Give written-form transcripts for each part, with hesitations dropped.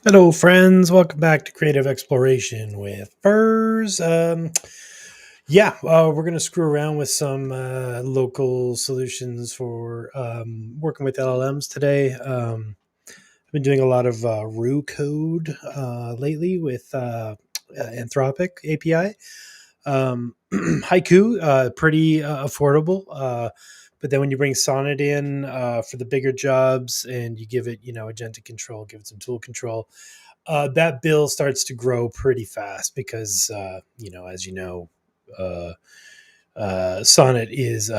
Hello, friends. Welcome back to Creative Exploration with Furs. We're going to screw around with some local solutions for working with LLMs today. I've been doing a lot of Roo Code lately with Anthropic API. Haiku, pretty affordable. But then when you bring Sonnet in for the bigger jobs and you give it, agentic control, give it some tool control, that bill starts to grow pretty fast because, as you know, uh, Sonnet is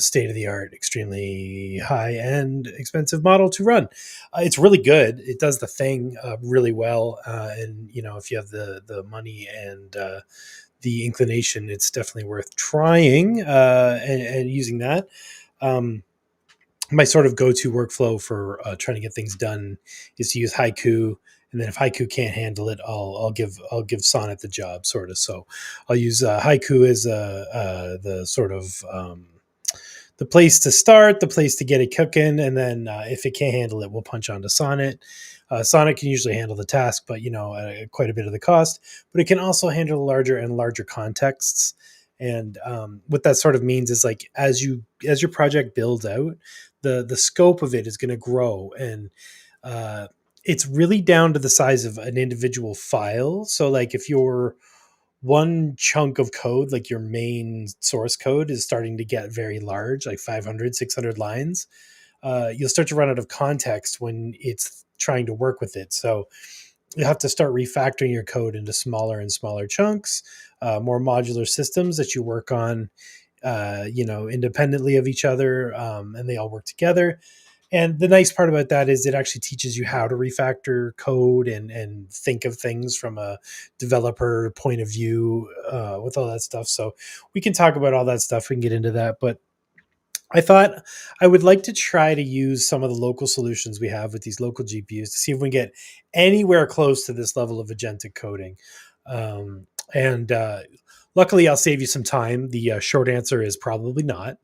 state of the art, extremely high end, expensive model to run. It's really good. It does the thing really well, and if you have the money and the inclination, it's definitely worth trying and using that. Um, my sort of go-to workflow for trying to get things done is to use Haiku, and then if Haiku can't handle it, I'll give Sonnet the job, sort of. So I'll use Haiku as the sort of the place to start, the place to get it cooking, and then if it can't handle it, we'll punch onto Sonnet. Sonnet can usually handle the task, but quite a bit of the cost. But it can also handle larger and larger contexts. And what that sort of means is like as your project builds out, the scope of it is going to grow, and uh, it's really down to the size of an individual file. So like if your one chunk of code, like your main source code, is starting to get very large, like 500, 600 lines, you'll start to run out of context when it's trying to work with it. So you have to start refactoring your code into smaller and smaller chunks, more modular systems that you work on, independently of each other, and they all work together. And the nice part about that is it actually teaches you how to refactor code and think of things from a developer point of view with all that stuff. So we can talk about all that stuff. We can get into that. But I thought I would like to try to use some of the local solutions we have with these local GPUs to see if we can get anywhere close to this level of agentic coding. And luckily, I'll save you some time. The short answer is probably not.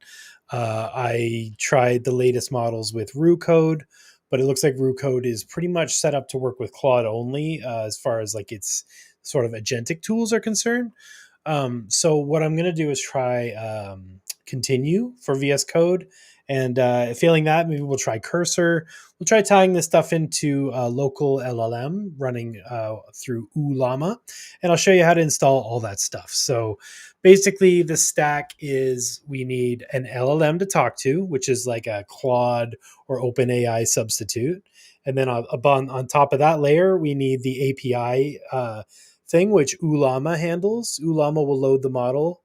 I tried the latest models with Roo Code, but it looks like Roo Code is pretty much set up to work with Claude only as far as like its sort of agentic tools are concerned. So what I'm going to do is try continue for VS Code, and failing that, maybe we'll try Cursor. We'll try tying this stuff into local LLM running through Ollama, and I'll show you how to install all that stuff. So basically, the stack is we need an LLM to talk to, which is like a Claude or OpenAI substitute. And then on top of that layer, we need the API thing, which Ollama handles. Ollama will load the model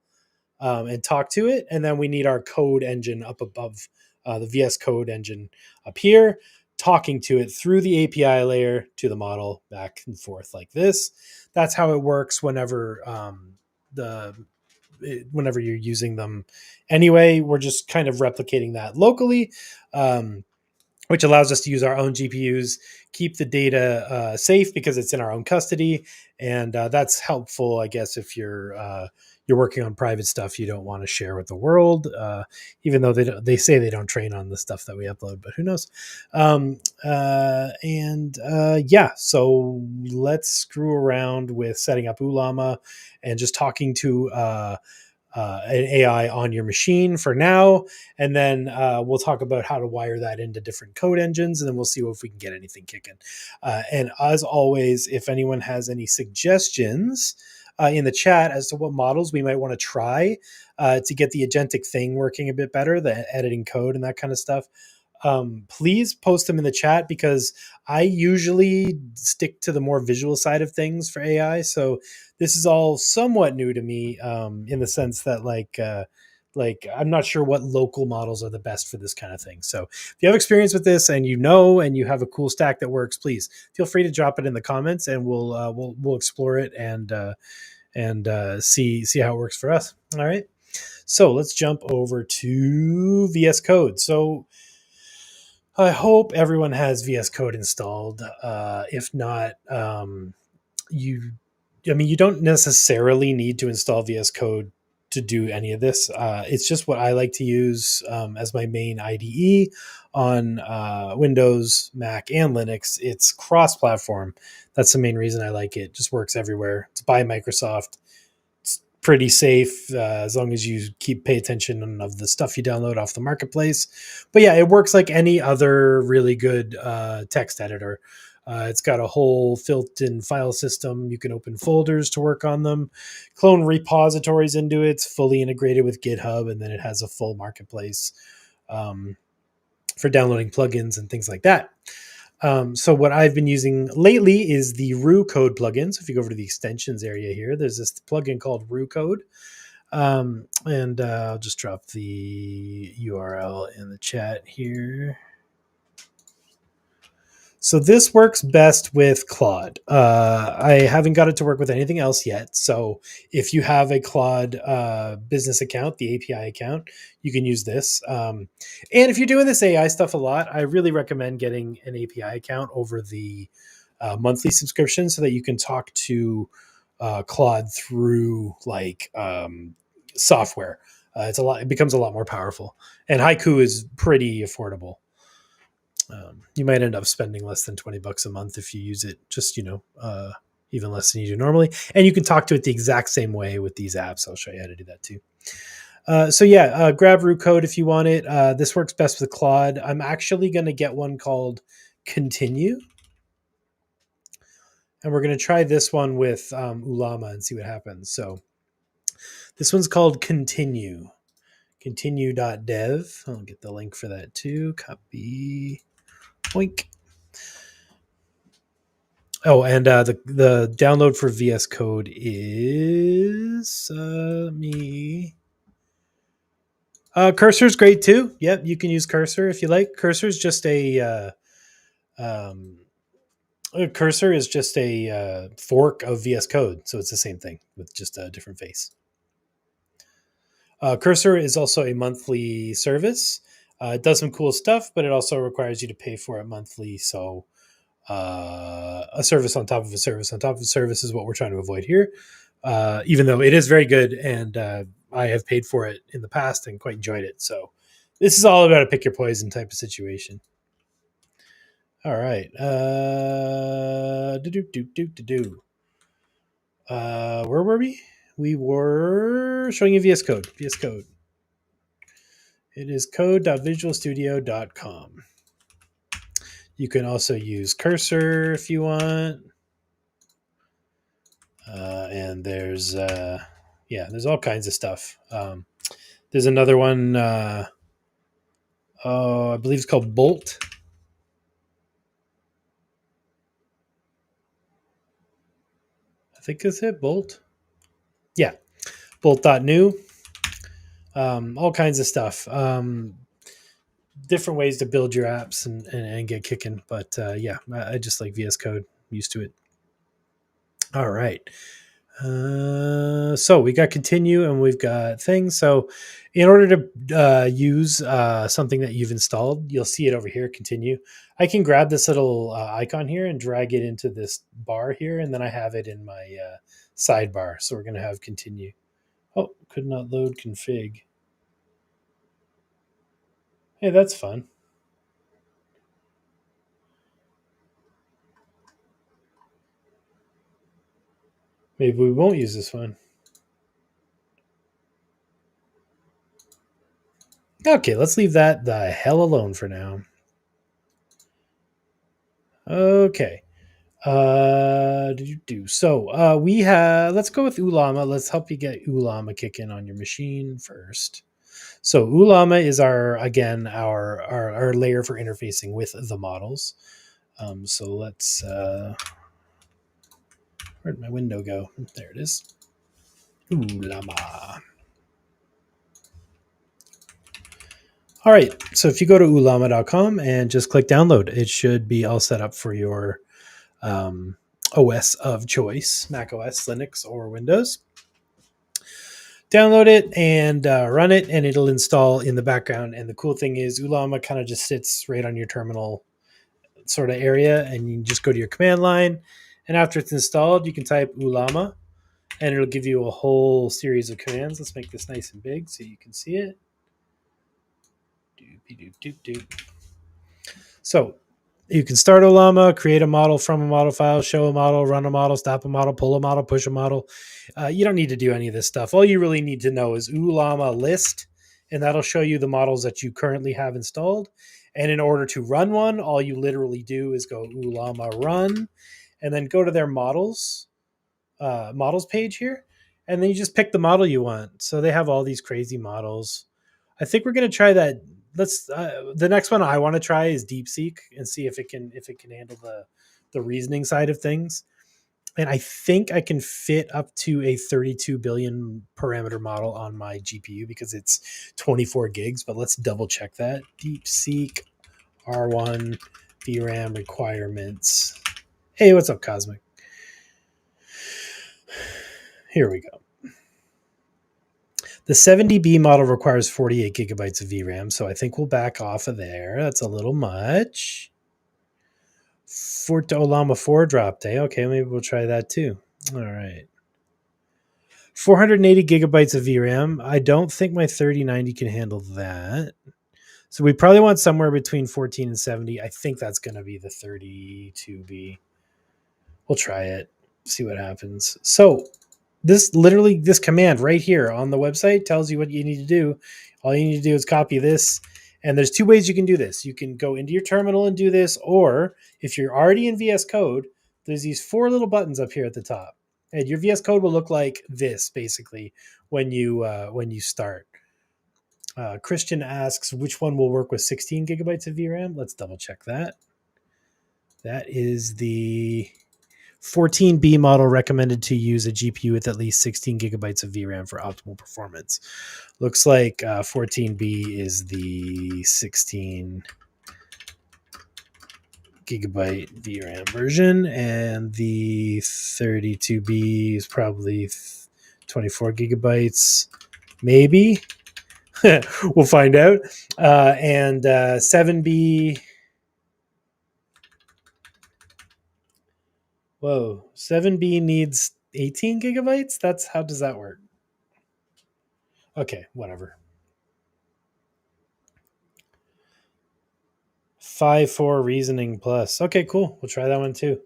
and talk to it. And then we need our code engine up above, the VS Code engine up here, talking to it through the API layer to the model back and forth like this. That's how it works the whenever you're using them. Anyway, we're just kind of replicating that locally. Which allows us to use our own GPUs, keep the data safe because it's in our own custody, and that's helpful, I guess, if you're working on private stuff you don't want to share with the world. Even though they say they don't train on the stuff that we upload, but who knows? So let's screw around with setting up Ollama and just talking to an AI on your machine for now, and then we'll talk about how to wire that into different code engines, and then we'll see if we can get anything kicking. And as always, if anyone has any suggestions in the chat as to what models we might want to try to get the agentic thing working a bit better, the editing code and that kind of stuff, please post them in the chat because I usually stick to the more visual side of things for AI. So this is all somewhat new to me in the sense that like I'm not sure what local models are the best for this kind of thing. So if you have experience with this and and you have a cool stack that works, please feel free to drop it in the comments and we'll explore it and see how it works for us. All right. So let's jump over to VS Code. So I hope everyone has VS Code installed. If not, you, I mean, you don't necessarily need to install VS Code to do any of this. It's just what I like to use as my main IDE on Windows, Mac, and Linux. It's cross-platform. That's the main reason I like it. It just works everywhere. It's by Microsoft. It's pretty safe as long as you pay attention of the stuff you download off the marketplace. But yeah, it works like any other really good text editor. It's got a whole built-in file system. You can open folders to work on them, clone repositories into it. It's fully integrated with GitHub, and then it has a full marketplace for downloading plugins and things like that. So what I've been using lately is the Roo Code plugin. So if you go over to the extensions area here, there's this plugin called Roo Code. And I'll just drop the URL in the chat here. So this works best with Claude. I haven't got it to work with anything else yet. So if you have a Claude business account, the API account, you can use this. And if you're doing this AI stuff a lot, I really recommend getting an API account over the monthly subscription so that you can talk to Claude through like software. It becomes a lot more powerful. And Haiku is pretty affordable. You might end up spending less than $20 a month if you use it, just, even less than you do normally. And you can talk to it the exact same way with these apps. I'll show you how to do that too. Grab Roo Code if you want it. This works best with Claude. I'm actually going to get one called Continue. And we're going to try this one with Ollama and see what happens. So this one's called Continue. Continue.dev. I'll get the link for that too. Copy. Boink. Oh, and the download for VS Code is Cursor is great too. Yep, you can use Cursor if you like. Cursor is just a fork of VS Code, so it's the same thing with just a different face. Cursor is also a monthly service. It does some cool stuff, but it also requires you to pay for it monthly. So a service on top of a service on top of a service is what we're trying to avoid here. Even though it is very good, and I have paid for it in the past and quite enjoyed it. So this is all about a pick your poison type of situation. All right. Where were we? We were showing you VS Code. VS Code. It is code.visualstudio.com. You can also use Cursor if you want. And there's all kinds of stuff. There's another one. I believe it's called Bolt. I think that's it. Bolt. Yeah. Bolt.new. All kinds of stuff. Different ways to build your apps and get kicking. But I just like VS Code. I'm used to it. All right. So we got continue and we've got things. So in order to use something that you've installed, you'll see it over here, continue. I can grab this little icon here and drag it into this bar here, and then I have it in my sidebar. So we're going to have continue. Oh, could not load config. Hey, that's fun. Maybe we won't use this one. Okay, let's leave that the hell alone for now. Okay. Let's go with Ollama. Let's help you get Ollama kicking on your machine first. So Ollama is our layer for interfacing with the models. So let's where'd my window go? There it is. Ollama. All right. So if you go to ollama.com and just click download, it should be all set up for your OS of choice, Mac OS, Linux, or Windows. Download it and run it, and it'll install in the background. And the cool thing is Ollama kind of just sits right on your terminal sort of area, and you can just go to your command line. And after it's installed, you can type Ollama, and it'll give you a whole series of commands. Let's make this nice and big so you can see it. So you can start Ollama, create a model from a model file, show a model, run a model, stop a model, pull a model, push a model. You don't need to do any of this stuff. All you really need to know is Ollama list, and that'll show you the models that you currently have installed. And in order to run one, all you literally do is go Ollama run, and then go to their models page here, and then you just pick the model you want. So they have all these crazy models. I think we're going to try that. Let's the next one I want to try is DeepSeek and see if it can handle the reasoning side of things. And I think I can fit up to a 32 billion parameter model on my GPU because it's 24 gigs. But let's double check that. DeepSeek R1 VRAM requirements. Hey, what's up, Cosmic? Here we go. The 7DB model requires 48 gigabytes of VRAM, so I think we'll back off of there. That's a little much. Fort Ollama 4 drop day. Okay, maybe we'll try that too. All right. 480 gigabytes of VRAM. I don't think my 3090 can handle that. So we probably want somewhere between 14 and 70. I think that's going to be the 32B. We'll try it, see what happens. So this command right here on the website tells you what you need to do. All you need to do is copy this. And there's two ways you can do this. You can go into your terminal and do this, or if you're already in VS Code, there's these four little buttons up here at the top. And your VS Code will look like this basically when you start. Christian asks which one will work with 16 gigabytes of VRAM. Let's double check that. That is the 14B model, recommended to use a GPU with at least 16 gigabytes of VRAM for optimal performance. Looks like 14B is the 16 gigabyte VRAM version, and the 32B is probably 24 gigabytes, maybe. We'll find out. And 7B. Whoa, 7B needs 18 gigabytes? How does that work? Okay, whatever. 5.4 reasoning plus. Okay, cool. We'll try that one too.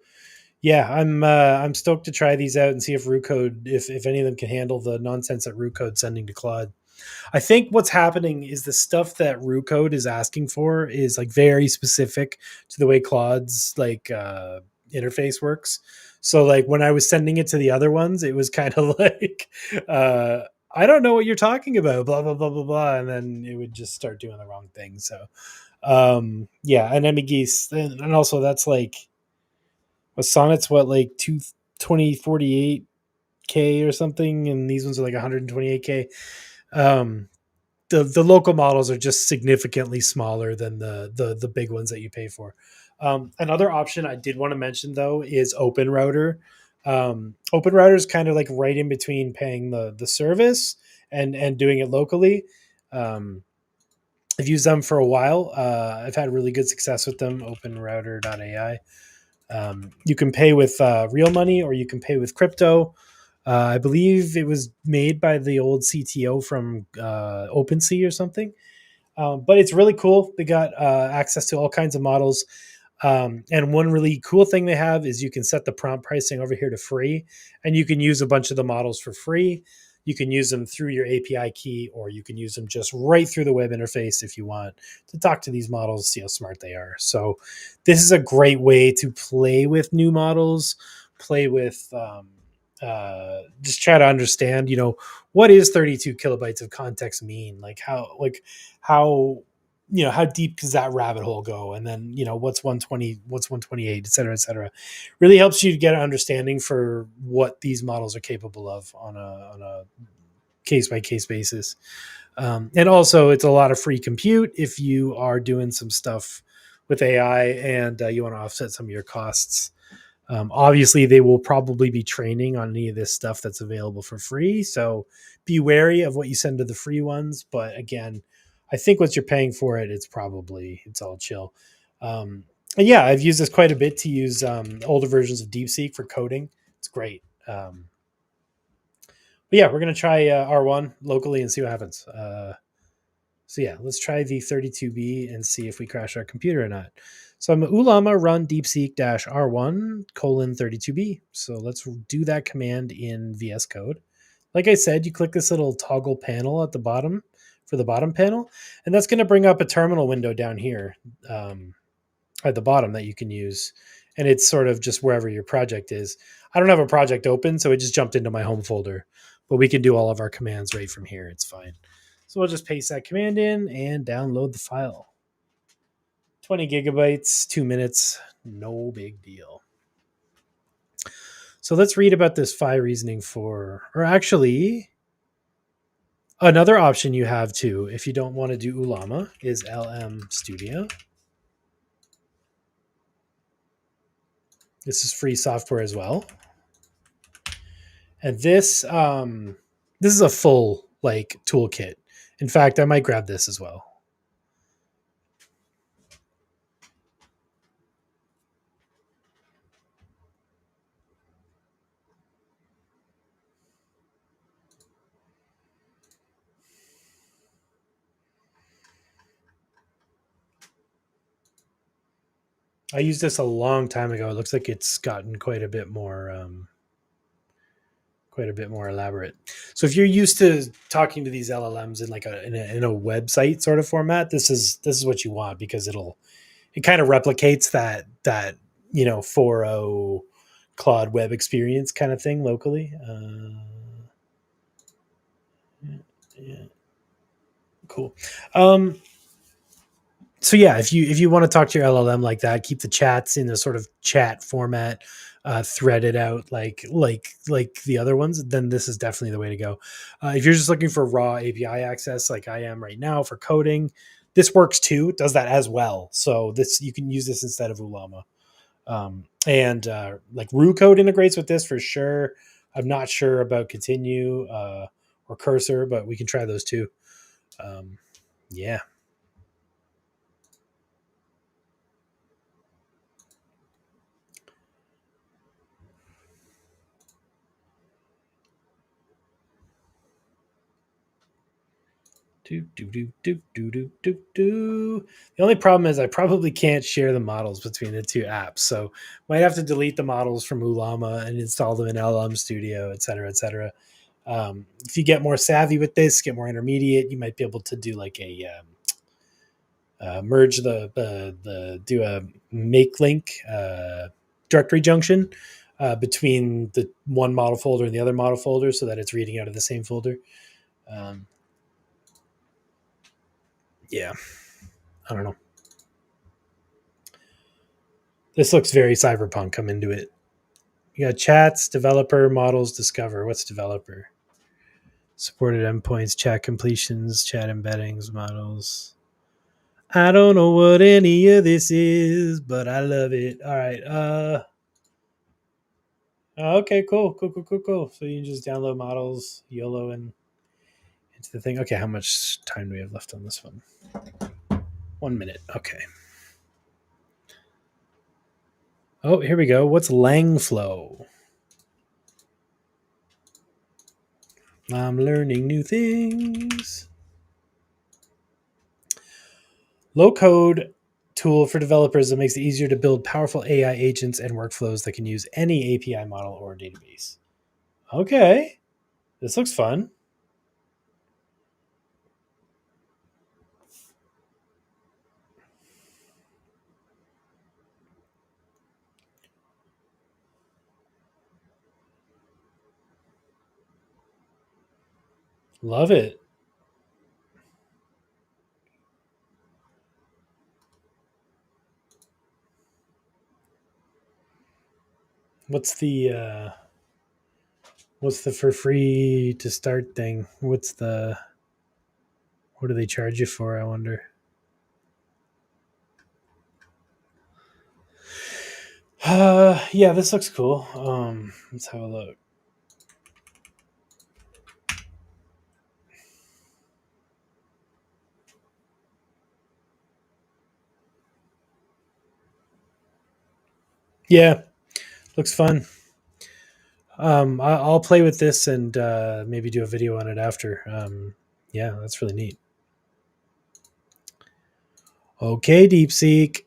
Yeah, I'm stoked to try these out and see if Roo Code, if any of them can handle the nonsense that Roo Code's sending to Claude. I think what's happening is the stuff that Roo Code is asking for is like very specific to the way Claude's interface works. So like when I was sending it to the other ones, it was kind of like I don't know what you're talking about, blah blah blah blah blah, and then it would just start doing the wrong thing. So yeah, and Geese, and also that's like Sonnet's what, like 22048K or something, and these ones are like 128K. The local models are just significantly smaller than the big ones that you pay for. Another option I did want to mention though is OpenRouter. OpenRouter is kind of like right in between paying the service and doing it locally. I've used them for a while. I've had really good success with them. OpenRouter.ai. You can pay with real money, or you can pay with crypto. I believe it was made by the old CTO from OpenSea or something. But it's really cool. They got access to all kinds of models. And one really cool thing they have is you can set the prompt pricing over here to free, and you can use a bunch of the models for free. You can use them through your API key, or you can use them just right through the web interface if you want to talk to these models, see how smart they are. So this is a great way to play with new models, play with just try to understand, what is 32 kilobytes of context mean? How how deep does that rabbit hole go? And then, what's 120, what's 128, et cetera, et cetera. Really helps you to get an understanding for what these models are capable of on a case by case basis. And also it's a lot of free compute if you are doing some stuff with AI and you want to offset some of your costs. Obviously, they will probably be training on any of this stuff that's available for free. So be wary of what you send to the free ones. But again, I think once you're paying for it, it's all chill. And yeah, I've used this quite a bit to use older versions of DeepSeek for coding. It's great. But yeah, we're going to try R1 locally and see what happens. So yeah, let's try the 32B and see if we crash our computer or not. So I'm Ollama run DeepSeek R1 32B. So let's do that command in VS Code. Like I said, you click this little toggle panel at the bottom for the bottom panel, and that's going to bring up a terminal window down here at the bottom that you can use. And it's sort of just wherever your project is. I don't have a project open, so it just jumped into my home folder, but we can do all of our commands right from here. It's fine. So we'll just paste that command in and download the file. 20 gigabytes, 2 minutes, no big deal. So let's read about this phi reasoning for, or actually, another option you have too, if you don't want to do Ollama, is LM Studio. This is free software as well. And this is a full like toolkit. In fact, I might grab this as well. I used this a long time ago. It looks like it's gotten quite a bit more elaborate. So if you're used to talking to these LLMs in like in a website sort of format, this is what you want, because it kind of replicates that 4.0 Claude web experience kind of thing locally. Yeah, cool. So yeah, if you want to talk to your LLM like that, keep the chats in a sort of chat format, thread it out like the other ones, then this is definitely the way to go. If you're just looking for raw API access, like I am right now for coding, this works too. It does that as well. So this, you can use this instead of Ollama. And like Roo Code integrates with this for sure. I'm not sure about Continue or Cursor, but we can try those too. Yeah. The only problem is I probably can't share the models between the two apps, so might have to delete the models from Ollama and install them in LM Studio, et cetera, et cetera. If you get more savvy with this, get more intermediate, you might be able to do like a merge the do a make link directory junction between the one model folder and the other model folder, so that it's reading out of the same folder. Um, yeah, I don't know. This looks very cyberpunk. I'm into it. You got chats, developer, models, discover. What's developer? Supported endpoints, chat completions, chat embeddings, models. I don't know what any of this is, but I love it. All right. Okay, cool. So you can just download models, YOLO, and into the thing. Okay, how much time do we have left on this one? 1 minute. Okay. Oh, here we go. What's Langflow? I'm learning new things. Low code tool for developers that makes it easier to build powerful AI agents and workflows that can use any API model or database. Okay, this looks fun. Love it. What's the for free to start thing? What do they charge you for, I wonder? Yeah, this looks cool. Let's have a look. Yeah, looks fun. I'll play with this and maybe do a video on it after. Yeah, that's really neat. Okay, DeepSeek,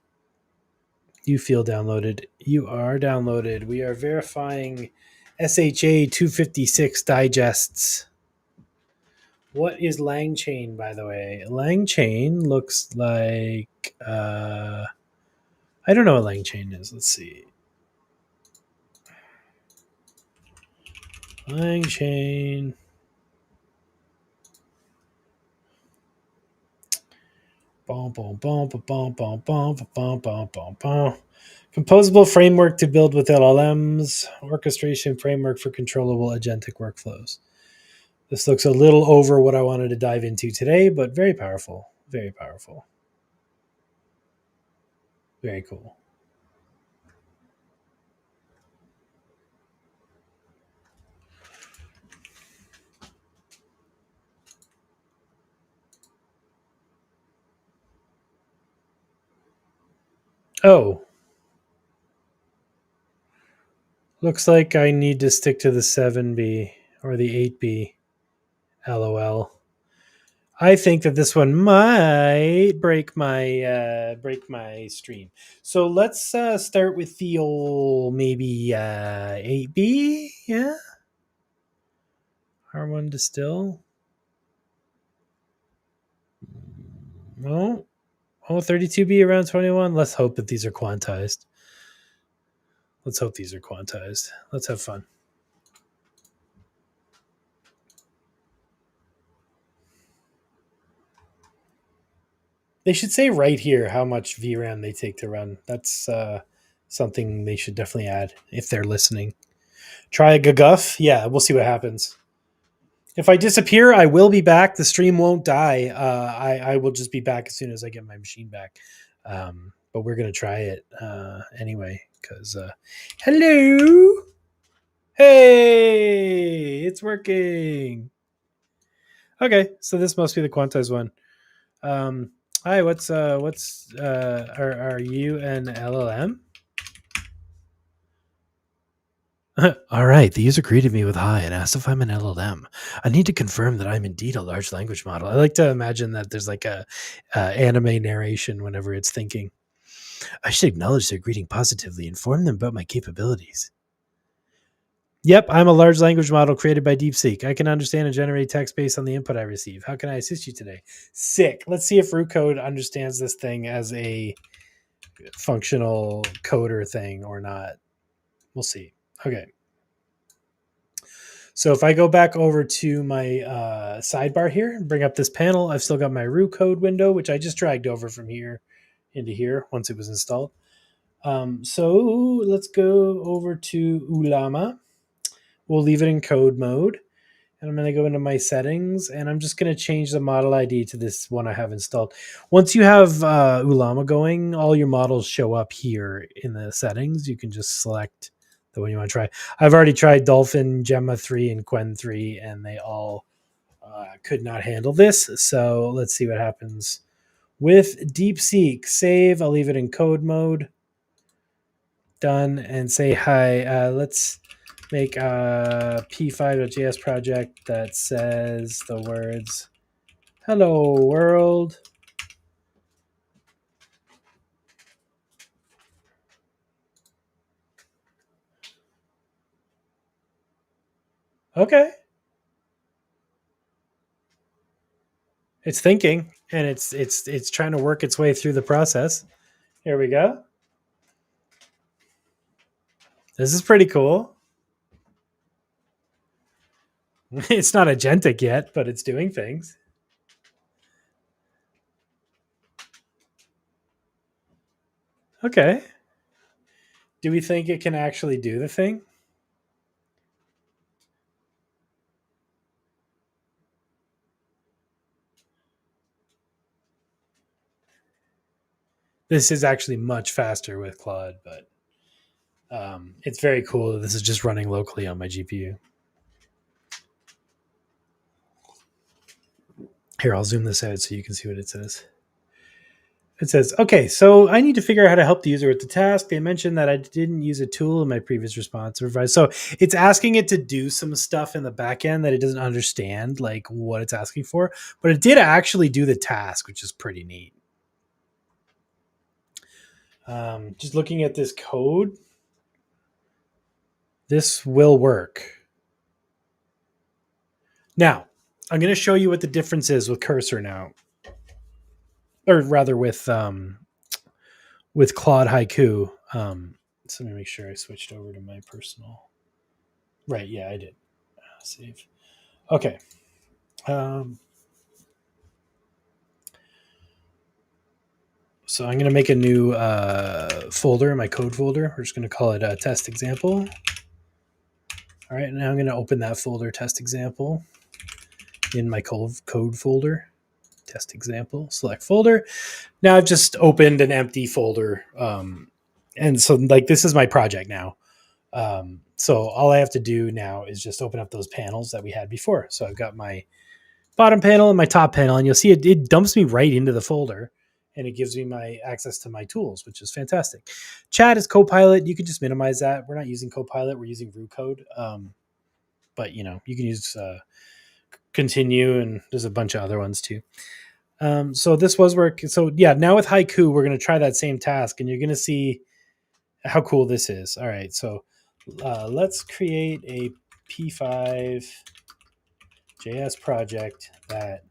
you feel downloaded. You are downloaded. We are verifying SHA 256 digests. What is LangChain, by the way? LangChain looks like I don't know what LangChain is. Let's see. LangChain. Composable framework to build with LLMs, orchestration framework for controllable agentic workflows. This looks a little over what I wanted to dive into today, but very powerful. Very powerful. Very cool. Oh, looks like I need to stick to the 7B or the 8B. LOL. I think that this one might break my stream. So let's start with the old maybe 8B. Yeah, R1 Distill. No. Oh, 32B around 21. Let's hope that these are quantized. Let's hope these are quantized. Let's have fun. They should say right here how much VRAM they take to run. That's something they should definitely add if they're listening. Try a GGUF. Yeah, we'll see what happens. If I disappear, I will be back. The stream won't die. I will just be back as soon as I get my machine back. But we're going to try it anyway because hello. Hey, it's working. Okay, so this must be the quantized one. Hi, what's are you an LLM? All right, the user greeted me with hi and asked if I'm an LLM. I need to confirm that I'm indeed a large language model. I like to imagine that there's like a anime narration whenever it's thinking. I should acknowledge their greeting positively, inform them about my capabilities. Yep, I'm a large language model created by DeepSeek. I can understand and generate text based on the input I receive. How can I assist you today? Sick. Let's see if Roo Code understands this thing as a functional coder thing or not. We'll see. Okay. So if I go back over to my sidebar here and bring up this panel, I've still got my Roo Code window, which I just dragged over from here into here once it was installed. So let's go over to Ollama. We'll leave it in code mode. And I'm going to go into my settings, and I'm just going to change the model ID to this one I have installed. Once you have Ollama going, all your models show up here in the settings. You can just select the one you want to try. I've already tried Dolphin, Gemma 3, and Qwen 3, and they all could not handle this. So let's see what happens with DeepSeek. Save. I'll leave it in code mode. Done. And say hi. Let's make a p5.js project that says the words hello world. Okay. It's thinking and it's trying to work its way through the process. Here we go. This is pretty cool. It's not agentic yet, but it's doing things. Okay. Do we think it can actually do the thing? This is actually much faster with Claude, but it's very cool that this is just running locally on my GPU. Here, I'll zoom this out so you can see what it says. It says, okay, so I need to figure out how to help the user with the task. They mentioned that I didn't use a tool in my previous response. So it's asking it to do some stuff in the back end that it doesn't understand, like what it's asking for, but it did actually do the task, which is pretty neat. Just looking at this code, this will work. Now, I'm going to show you what the difference is with Cursor now, or rather with Claude Haiku. So let me make sure I switched over to my personal. Right, yeah, I did. Save. Okay. So I'm going to make a new folder, my code folder. We're just going to call it a test example. All right, now I'm going to open that folder, test example, in my code folder, test example, select folder. Now I've just opened an empty folder. And so like this is my project now. So all I have to do now is just open up those panels that we had before. So I've got my bottom panel and my top panel, and you'll see it dumps me right into the folder, and it gives me my access to my tools, which is fantastic. Chat is Copilot. You can just minimize that. We're not using Copilot. We're using Roo Code. But you can use Continue, and there's a bunch of other ones too. So this was work. So yeah, now with Haiku, we're going to try that same task, and you're going to see how cool this is. All right, so let's create a P5 JS project that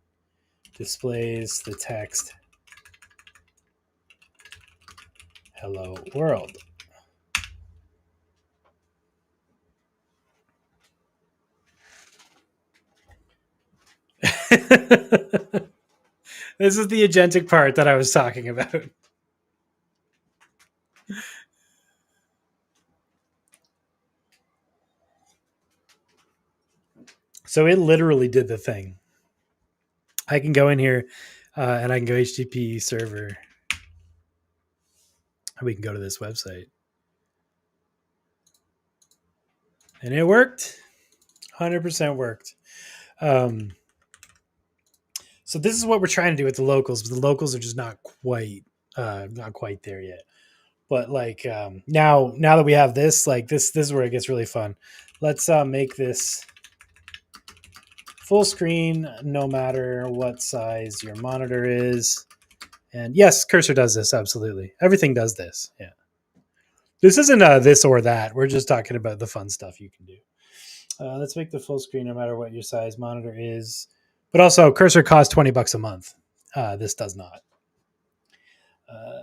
displays the text "Hello World." This is the agentic part that I was talking about. So it literally did the thing. I can go in here and I can go HTTP server. We can go to this website. And it worked. 100% worked. So this is what we're trying to do with the locals, but the locals are just not quite there yet. But like now that we have this, like this is where it gets really fun. Let's make this full screen, no matter what size your monitor is. And yes, Cursor does this. Absolutely. Everything does this. Yeah. This isn't this or that. We're just talking about the fun stuff you can do. Let's make the full screen no matter what your size monitor is. But also, Cursor costs $20 a month. This does not.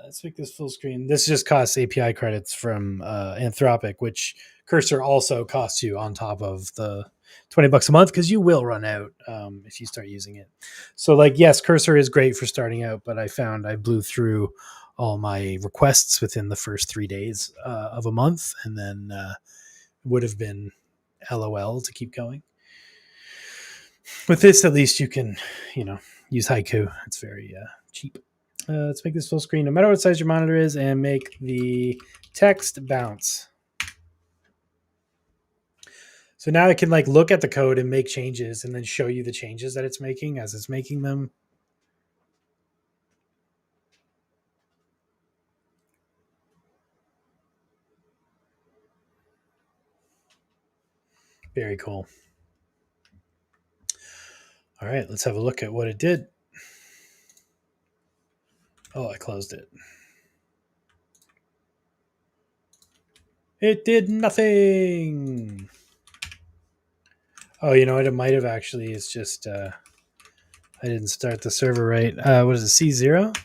Let's make this full screen. This just costs API credits from Anthropic, which Cursor also costs you on top of the $20 a month, because you will run out if you start using it. So like, yes, Cursor is great for starting out, but I found I blew through all my requests within the first 3 days of a month, and then would have been LOL to keep going. With this, at least you can, use Haiku. It's very cheap. Let's make this full screen no matter what size your monitor is, and make the text bounce. So now I can like look at the code and make changes, and then show you the changes that it's making as it's making them. Very cool. All right, let's have a look at what it did. Oh, I closed it. It did nothing. Oh, you know what? It might have actually. It's just I didn't start the server right. What is it? C0?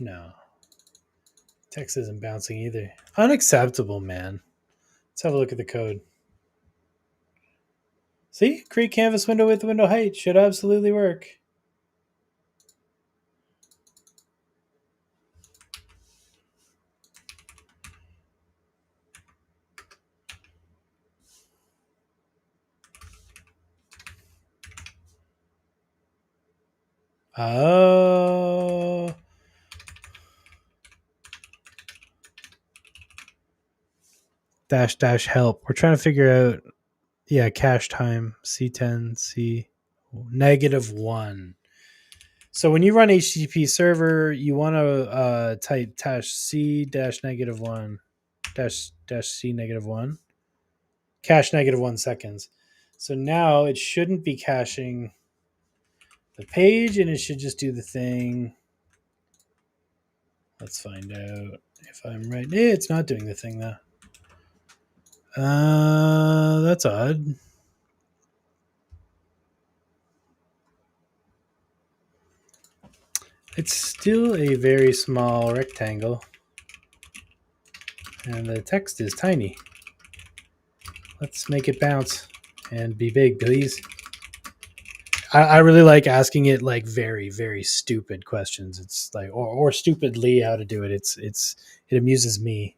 No. Text isn't bouncing either. Unacceptable, man. Let's have a look at the code. See? Create canvas window with window height. Should absolutely work. Oh. -- help. We're trying to figure out, cache time. C10, C1. -1. So when you run HTTP server, you want to type -c -1 -c -1 cache -1 seconds. So now it shouldn't be caching the page, and it should just do the thing. Let's find out if I'm right. It's not doing the thing though. That's odd. It's still a very small rectangle, and the text is tiny. Let's make it bounce and be big, please. I really like asking it like very, very stupid questions. It's like or stupidly how to do it. It amuses me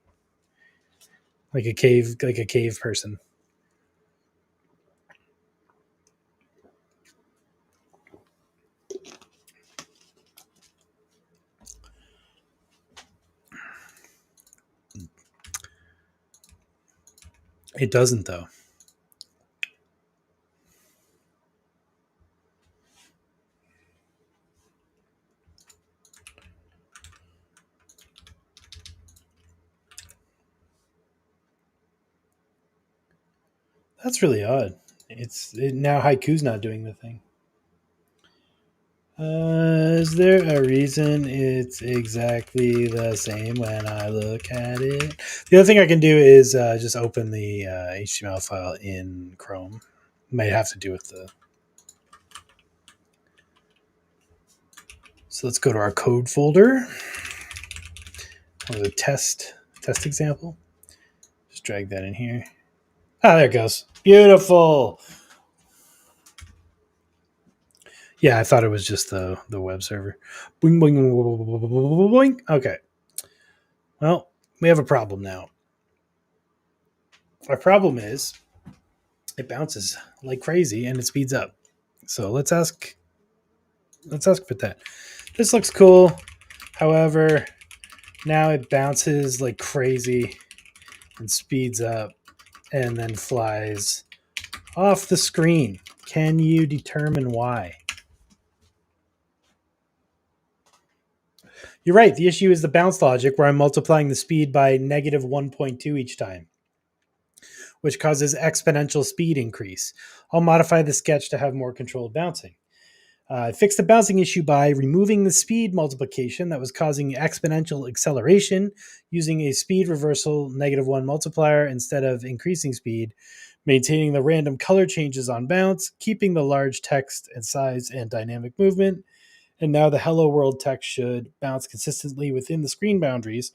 like a cave person. It doesn't though. That's really odd. Now Haiku's not doing the thing. Is there a reason it's exactly the same when I look at it? The other thing I can do is just open the HTML file in Chrome. Might have to do with the. So let's go to our code folder. The test example. Just drag that in here. Ah, there it goes. Beautiful. Yeah, I thought it was just the web server. Boing, boing, boing, boing. Okay. Well, we have a problem now. Our problem is it bounces like crazy and it speeds up. So let's ask for that. This looks cool. However, now it bounces like crazy and speeds up and then flies off the screen. Can you determine why? You're right. The issue is the bounce logic where I'm multiplying the speed by -1.2 each time, which causes exponential speed increase. I'll modify the sketch to have more controlled bouncing. I fixed the bouncing issue by removing the speed multiplication that was causing exponential acceleration using a speed reversal -1 multiplier instead of increasing speed, maintaining the random color changes on bounce, keeping the large text and size and dynamic movement. And now the hello world text should bounce consistently within the screen boundaries,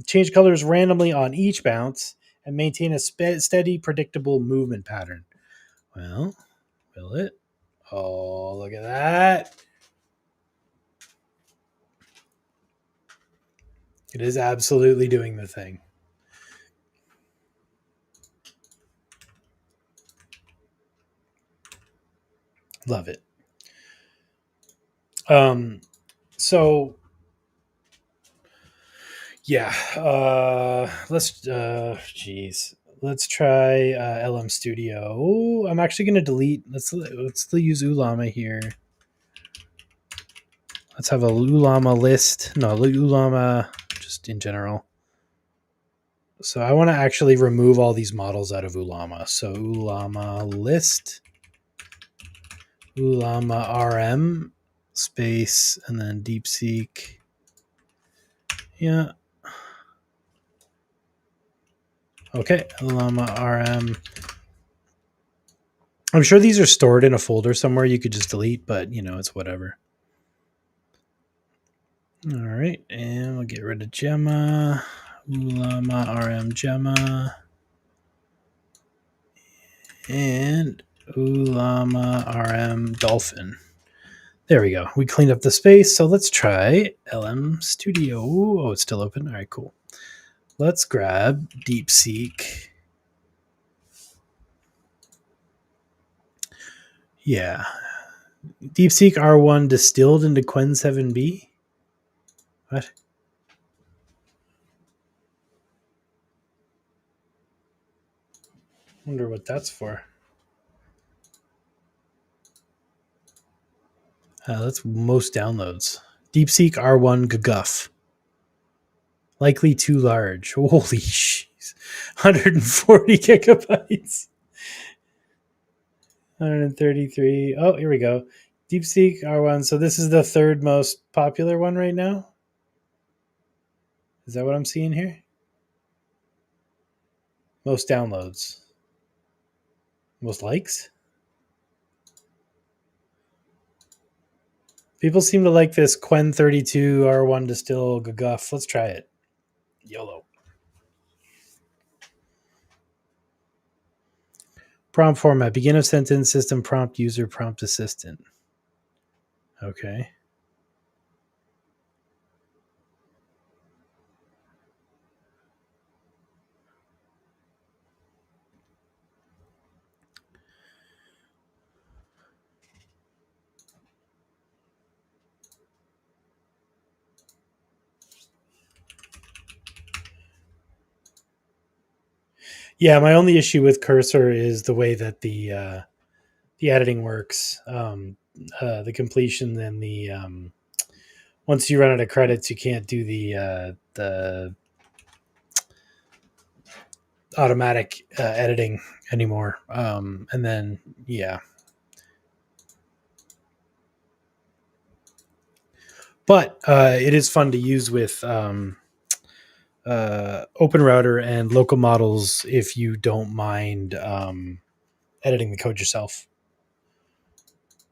change colors randomly on each bounce, and maintain a steady, predictable movement pattern. Well, will it? Oh, look at that. It is absolutely doing the thing. Love it. So yeah, let's try LM Studio. Oh, I'm actually going to delete. Let's use Ollama here. Let's have a Ollama list. No, Ollama just in general. So I want to actually remove all these models out of Ollama. So Ollama list, Ollama RM space, and then DeepSeek. Yeah. Okay, Ollama RM. I'm sure these are stored in a folder somewhere you could just delete, but it's whatever. All right, and we'll get rid of Gemma, Ollama RM Gemma, and Ollama RM Dolphin. There we go. We cleaned up the space, so let's try LM Studio. Oh, it's still open. All right, cool. Let's grab DeepSeek. Yeah. DeepSeek R1 distilled into Qwen 7B? What? Wonder what that's for. That's most downloads. DeepSeek R1 GGUF. Likely too large. Holy jeez. 140 gigabytes. 133. Oh, here we go. DeepSeek R1. So this is the third most popular one right now. Is that what I'm seeing here? Most downloads. Most likes? People seem to like this Qwen 32 R1 Distill GGUF. Let's try it. YOLO. Prompt format. Begin of sentence, system prompt, user prompt assistant. Okay. Yeah, my only issue with Cursor is the way that the editing works. The completion and the once you run out of credits, you can't do the automatic editing anymore. And then yeah, but it is fun to use with OpenRouter and local models if you don't mind editing the code yourself.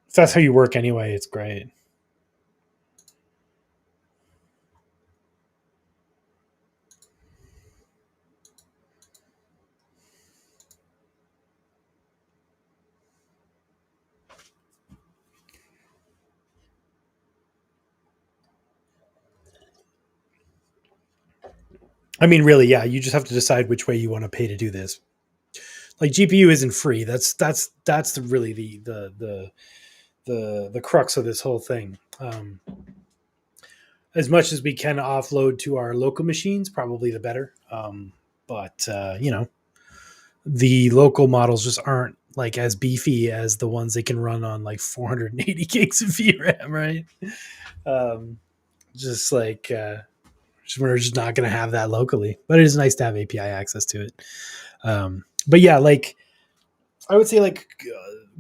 If that's how you work anyway, it's great. I mean, really, yeah, you just have to decide which way you want to pay to do this. Like GPU isn't free. That's really the crux of this whole thing. As much as we can offload to our local machines, probably the better. But the local models just aren't like as beefy as the ones they can run on like 480 gigs of VRAM, right? Um, just like we're just not going to have that locally, but it is nice to have API access to it. But yeah, like I would say like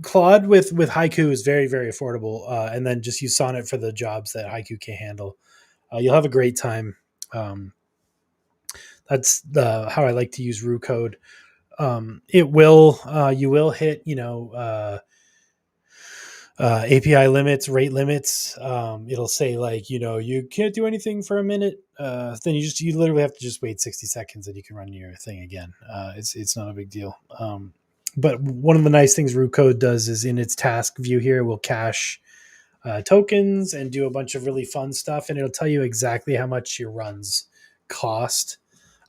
Claude with Haiku is very, very affordable. And then just use Sonnet for the jobs that Haiku can't handle. You'll have a great time. Um, that's how I like to use Roo Code. It will you will hit API limits, rate limits. It'll say like you can't do anything for a minute. Then you literally have to just wait 60 seconds and you can run your thing again. It's not a big deal. But one of the nice things Roo Code does is in its task view here, it will cache tokens and do a bunch of really fun stuff, and it'll tell you exactly how much your runs cost,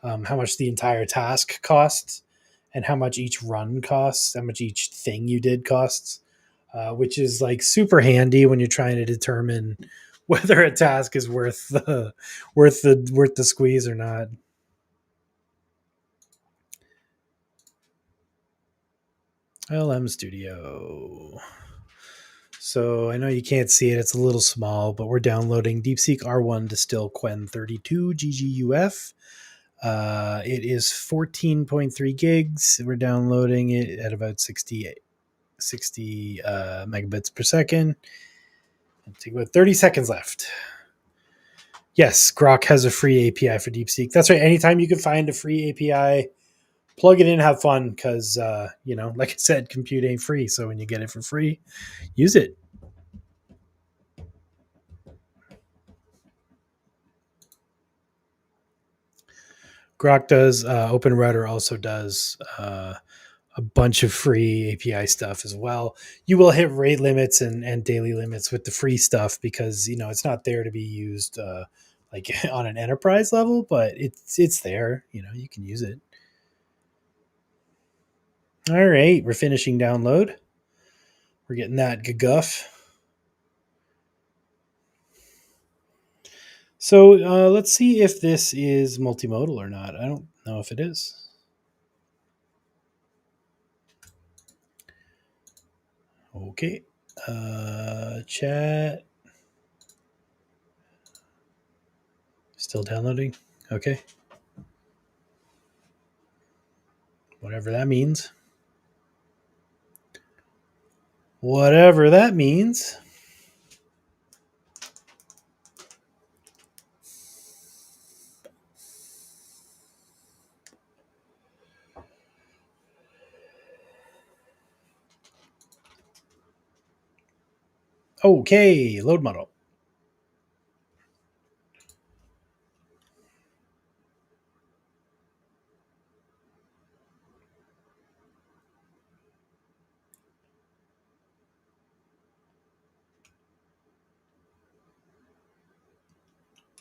how much the entire task costs, and how much each run costs, how much each thing you did costs, which is like super handy when you're trying to determine whether a task is worth the squeeze or not. LM Studio. So I know you can't see it; it's a little small, but we're downloading DeepSeek R1 Distill Qwen 32 GGUF. It is 14.3 gigs. We're downloading it at about 60 megabits per second. Take about 30 seconds left. Yes, Grok has a free API for DeepSeek. That's right. Anytime you can find a free API, plug it in, have fun, because like I said, compute ain't free. So when you get it for free, use it. Grok does. OpenRouter also does a bunch of free API stuff as well. You will hit rate limits and daily limits with the free stuff because it's not there to be used like on an enterprise level, but it's there. You can use it. All right, we're finishing download. We're getting that GGUF. So let's see if this is multimodal or not. I don't know if it is. Okay. Chat. Still downloading. Okay. Whatever that means. Whatever that means. Okay, load model.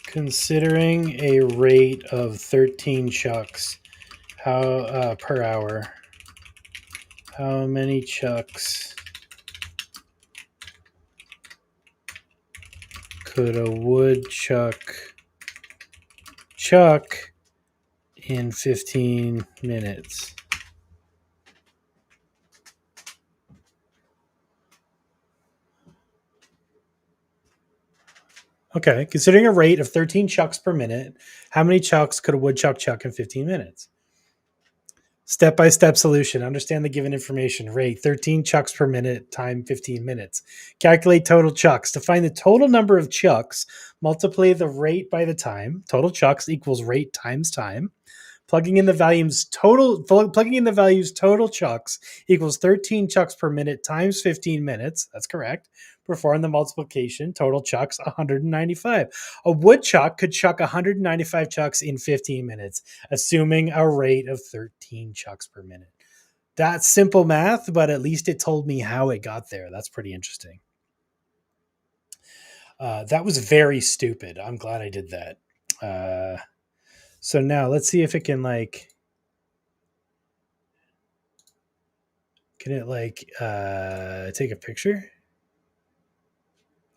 Considering a rate of 13 chucks how per hour, how many chucks could a woodchuck chuck in 15 minutes? Okay, considering a rate of 13 chucks per minute, how many chucks could a woodchuck chuck in 15 minutes? Step-by-step solution. Understand the given information. Rate 13 chucks per minute, time 15 minutes. Calculate total chucks. To find the total number of chucks, multiply the rate by the time. Total chucks equals rate times time. Plugging in the values total chucks equals 13 chucks per minute times 15 minutes. That's correct. Perform the multiplication. Total chucks 195. A woodchuck could chuck 195 chucks in 15 minutes, assuming a rate of 13 chucks per minute. That's simple math, but at least it told me how it got there. That's pretty interesting. That was very stupid. I'm glad I did that. So now let's see if it can can it take a picture?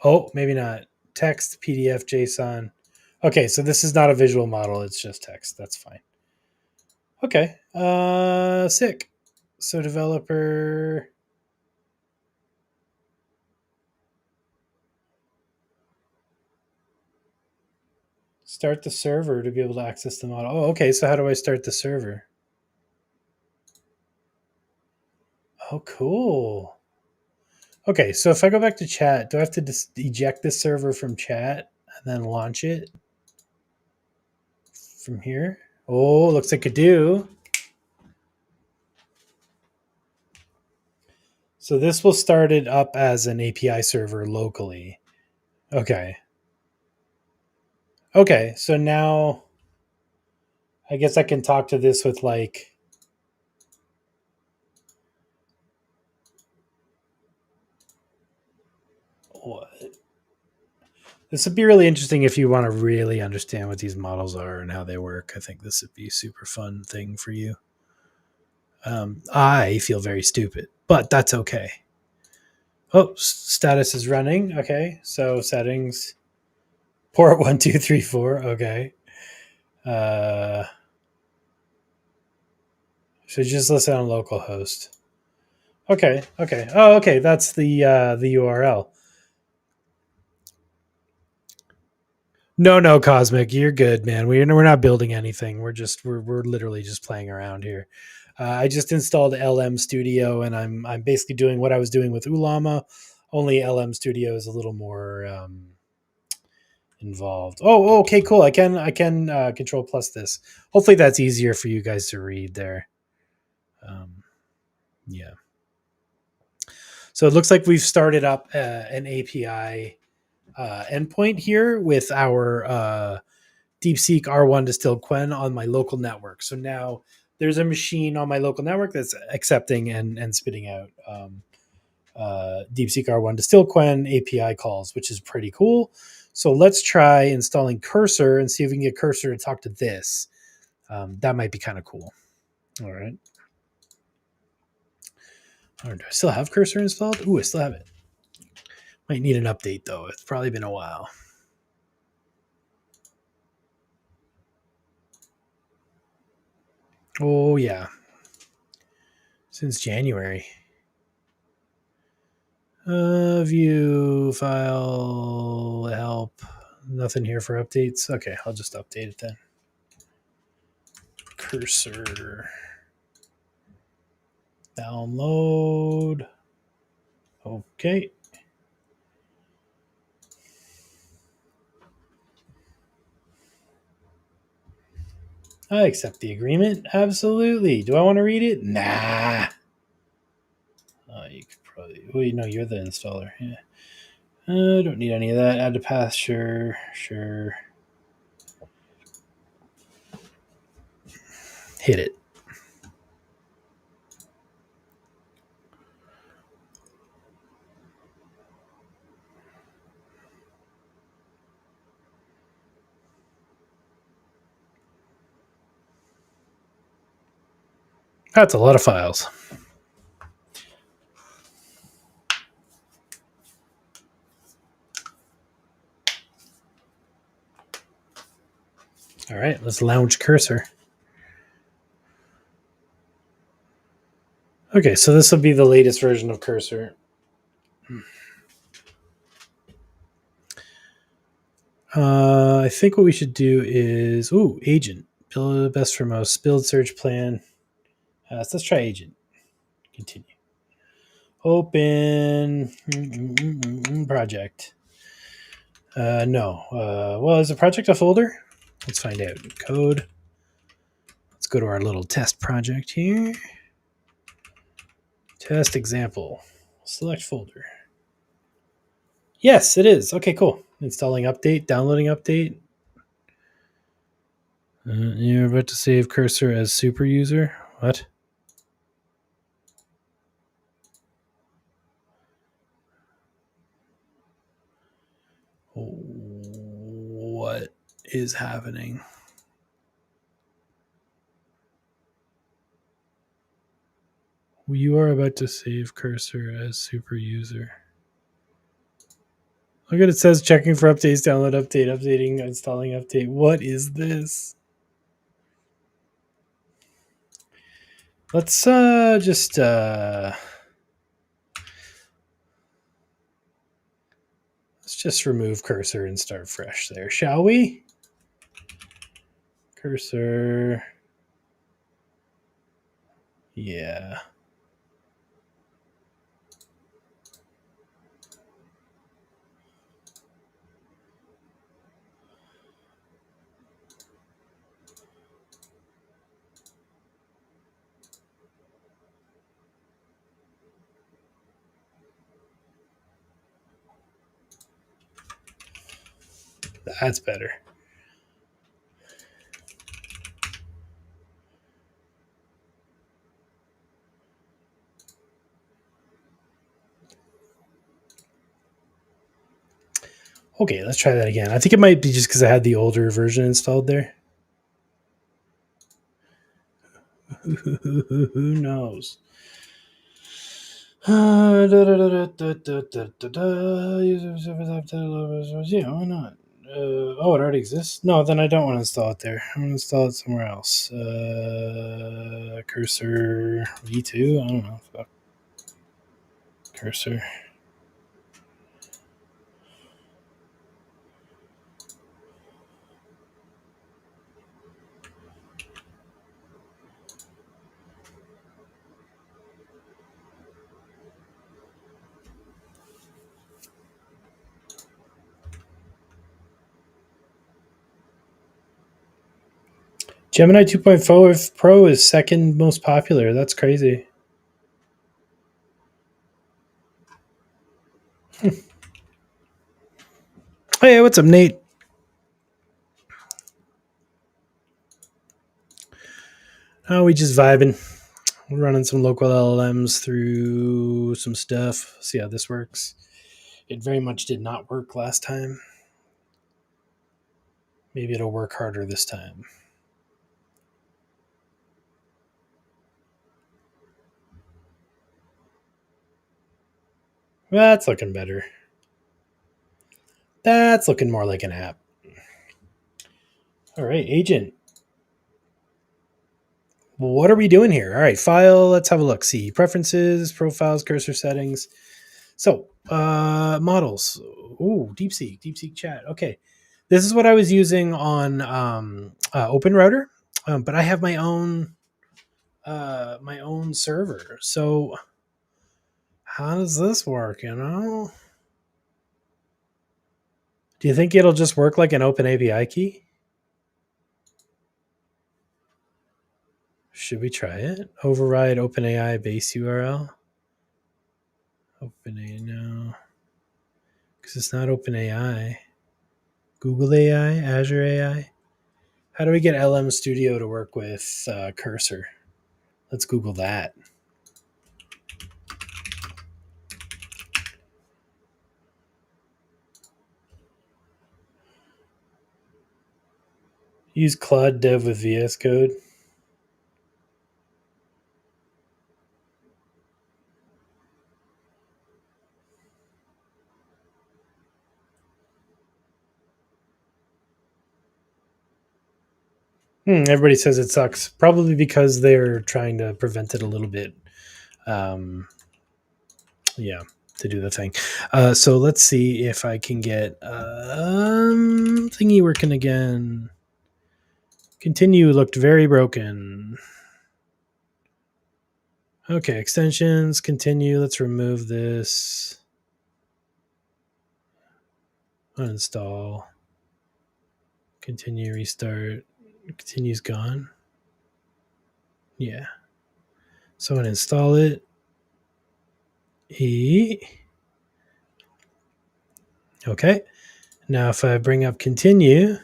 Oh, maybe not. Text, PDF, JSON. Okay, so this is not a visual model, it's just text. That's fine. Okay. Sick. So developer start the server to be able to access the model. Oh, okay. So how do I start the server? Oh, cool. Okay, so if I go back to chat, do I have to just eject this server from chat and then launch it from here? Oh, looks like I do. So this will start it up as an API server locally. Okay. Okay, so now I guess I can talk to this with what? This would be really interesting if you want to really understand what these models are and how they work. I think this would be a super fun thing for you. I feel very stupid, but that's okay. Oh, status is running. Okay, so settings port 1234. Okay. Uh, should just listen on localhost. Okay. Okay. Oh, okay. That's the URL. No, Cosmic, you're good, man. We're not building anything. We're literally just playing around here. I just installed LM Studio, and I'm basically doing what I was doing with Ollama. Only LM Studio is a little more involved. Oh, okay, cool. I can control plus this. Hopefully, that's easier for you guys to read there. Yeah. So it looks like we've started up an API endpoint here with our DeepSeek R1 Distill Qwen on my local network. So now there's a machine on my local network that's accepting and spitting out DeepSeek R1 Distill Qwen API calls, which is pretty cool. So let's try installing Cursor and see if we can get Cursor to talk to this. That might be kind of cool. All right. Do I still have Cursor installed? Ooh, I still have it. Might need an update though. It's probably been a while. Oh yeah, since January. View file help. Nothing here for updates. Okay, I'll just update it then. Cursor. Download. Okay. I accept the agreement. Absolutely. Do I want to read it? Nah. You could probably. Wait, no, you're the installer. Yeah. Don't need any of that. Add a path. Sure. Hit it. That's a lot of files. All right, let's launch Cursor. Okay, so this will be the latest version of Cursor. I think what we should do is, agent. Build best for most. Build search plan. So let's try agent. Continue. Open project. No. Well, is a project a folder? Let's find out. Code. Let's go to our little test project here. Test example. Select folder. Yes, it is. Okay, cool. Installing update, downloading update. You're about to save Cursor as super user. What? What is happening? You are about to save Cursor as super user. Look at it, says checking for updates, download update, updating, installing update. What is this? Let's let's just remove Cursor and start fresh there, shall we? Cursor. Yeah. That's better. Okay, let's try that again. I think it might be just because I had the older version installed there. Who knows? Yeah, why not? It already exists? No, then I don't want to install it there. I'm going to install it somewhere else. Cursor V2? I don't know. Fuck. Cursor. Gemini 2.4 Pro is second most popular. That's crazy. Hey, what's up, Nate? Oh, we just vibing. We're running some local LLMs through some stuff. See how this works. It very much did not work last time. Maybe it'll work harder this time. That's looking better. That's looking more like an app. All right, agent. What are we doing here? All right, file. Let's have a look. See, preferences, profiles, cursor settings. So, models. Ooh, DeepSeek chat. Okay. This is what I was using on OpenRouter, but I have my own server. So, how does this work? Do you think it'll just work like an Open API key? Should we try it? Override OpenAI base URL. OpenAI, no, because it's not OpenAI. Google AI, Azure AI. How do we get LM Studio to work with Cursor? Let's Google that. Use Claude Dev with VS Code. Everybody says it sucks. Probably because they're trying to prevent it a little bit. Yeah, to do the thing. So let's see if I can get thingy working again. Continue looked very broken. Okay, extensions, continue. Let's remove this. Uninstall. Continue, restart. Continue's gone. Yeah. So uninstall it. Okay. Now if I bring up continue,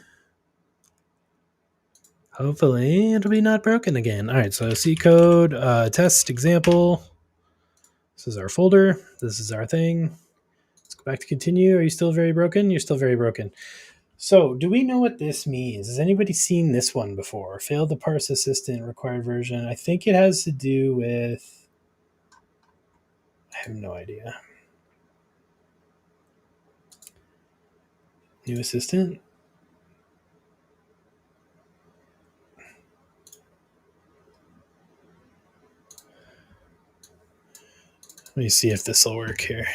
hopefully it'll be not broken again. All right, so C code, test example. This is our folder. This is our thing. Let's go back to continue. Are you still very broken? You're still very broken. So do we know what this means? Has anybody seen this one before? Failed to parse assistant required version. I think it has to do with, I have no idea. New assistant? Let me see if this will work here.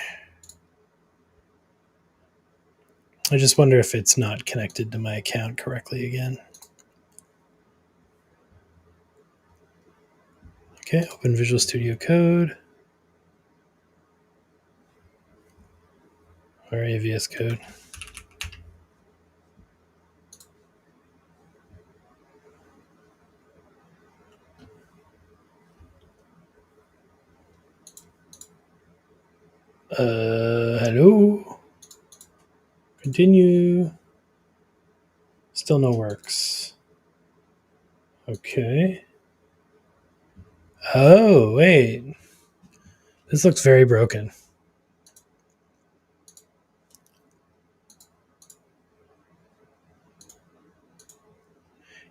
I just wonder if it's not connected to my account correctly again. Okay, open Visual Studio Code. Or VS Code. Hello? Continue. Still no works. Okay. Oh, wait. This looks very broken.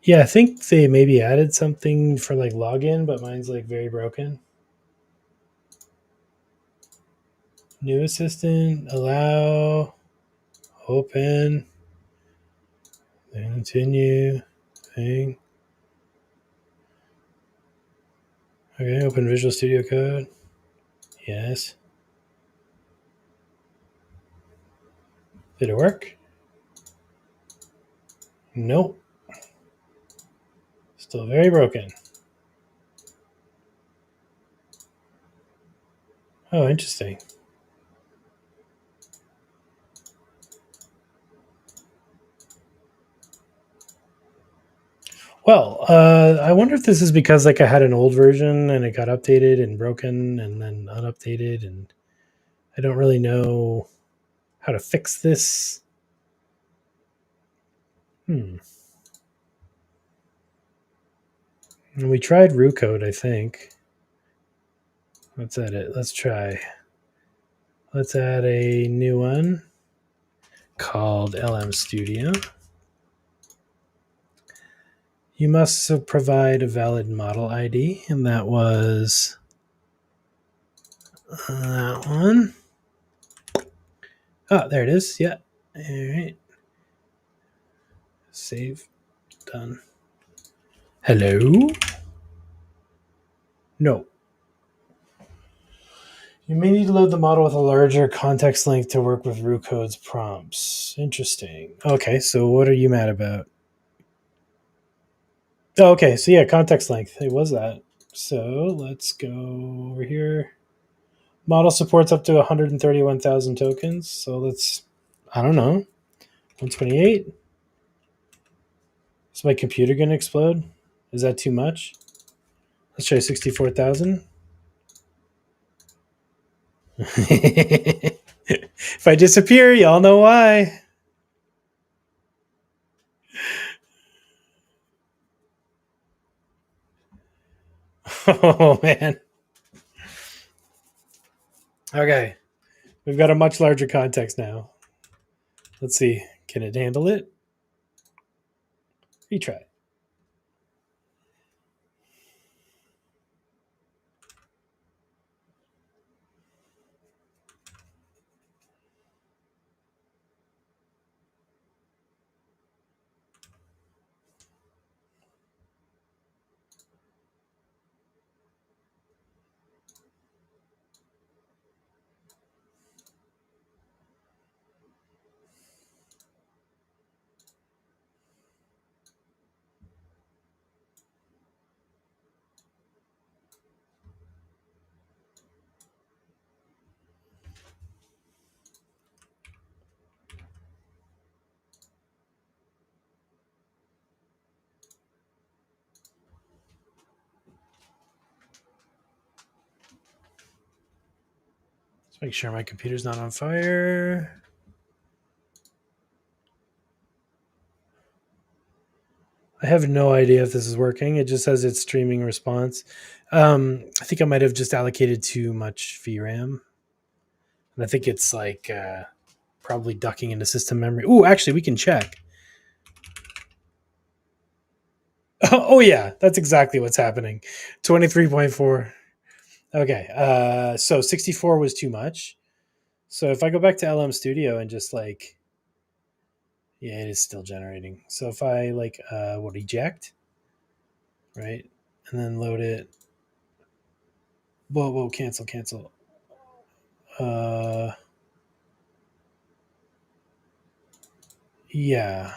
Yeah, I think they maybe added something for like login, but mine's like very broken. New assistant, allow, open, continue, thing. Okay, open Visual Studio Code. Yes. Did it work? Nope. Still very broken. Oh, interesting. Well, I wonder if this is because like I had an old version and it got updated and broken and then unupdated, and I don't really know how to fix this. And we tried Roo Code, I think. Let's add it. Let's try. Let's add a new one called LM Studio. You must provide a valid model ID, and that was that one. Oh, there it is. Yeah. All right. Save. Done. Hello? No. You may need to load the model with a larger context length to work with Roo Code's prompts. Interesting. Okay, so what are you mad about? Oh, okay, so yeah, context length. It was that. So let's go over here. Model supports up to 131,000 tokens. So let's, I don't know, 128. Is my computer going to explode? Is that too much? Let's try 64,000. If I disappear, y'all know why. Oh, man. Okay. We've got a much larger context now. Let's see. Can it handle it? Retry. Let's make sure my computer's not on fire. I have no idea if this is working. It just says it's streaming response. I think I might have just allocated too much VRAM. And I think it's like probably ducking into system memory. Oh, actually, we can check. Oh, yeah, that's exactly what's happening. 23.4. Okay, so 64 was too much. So if I go back to LM Studio and just like, yeah, it is still generating. So if I like, eject, right? And then load it. Whoa, cancel. Yeah,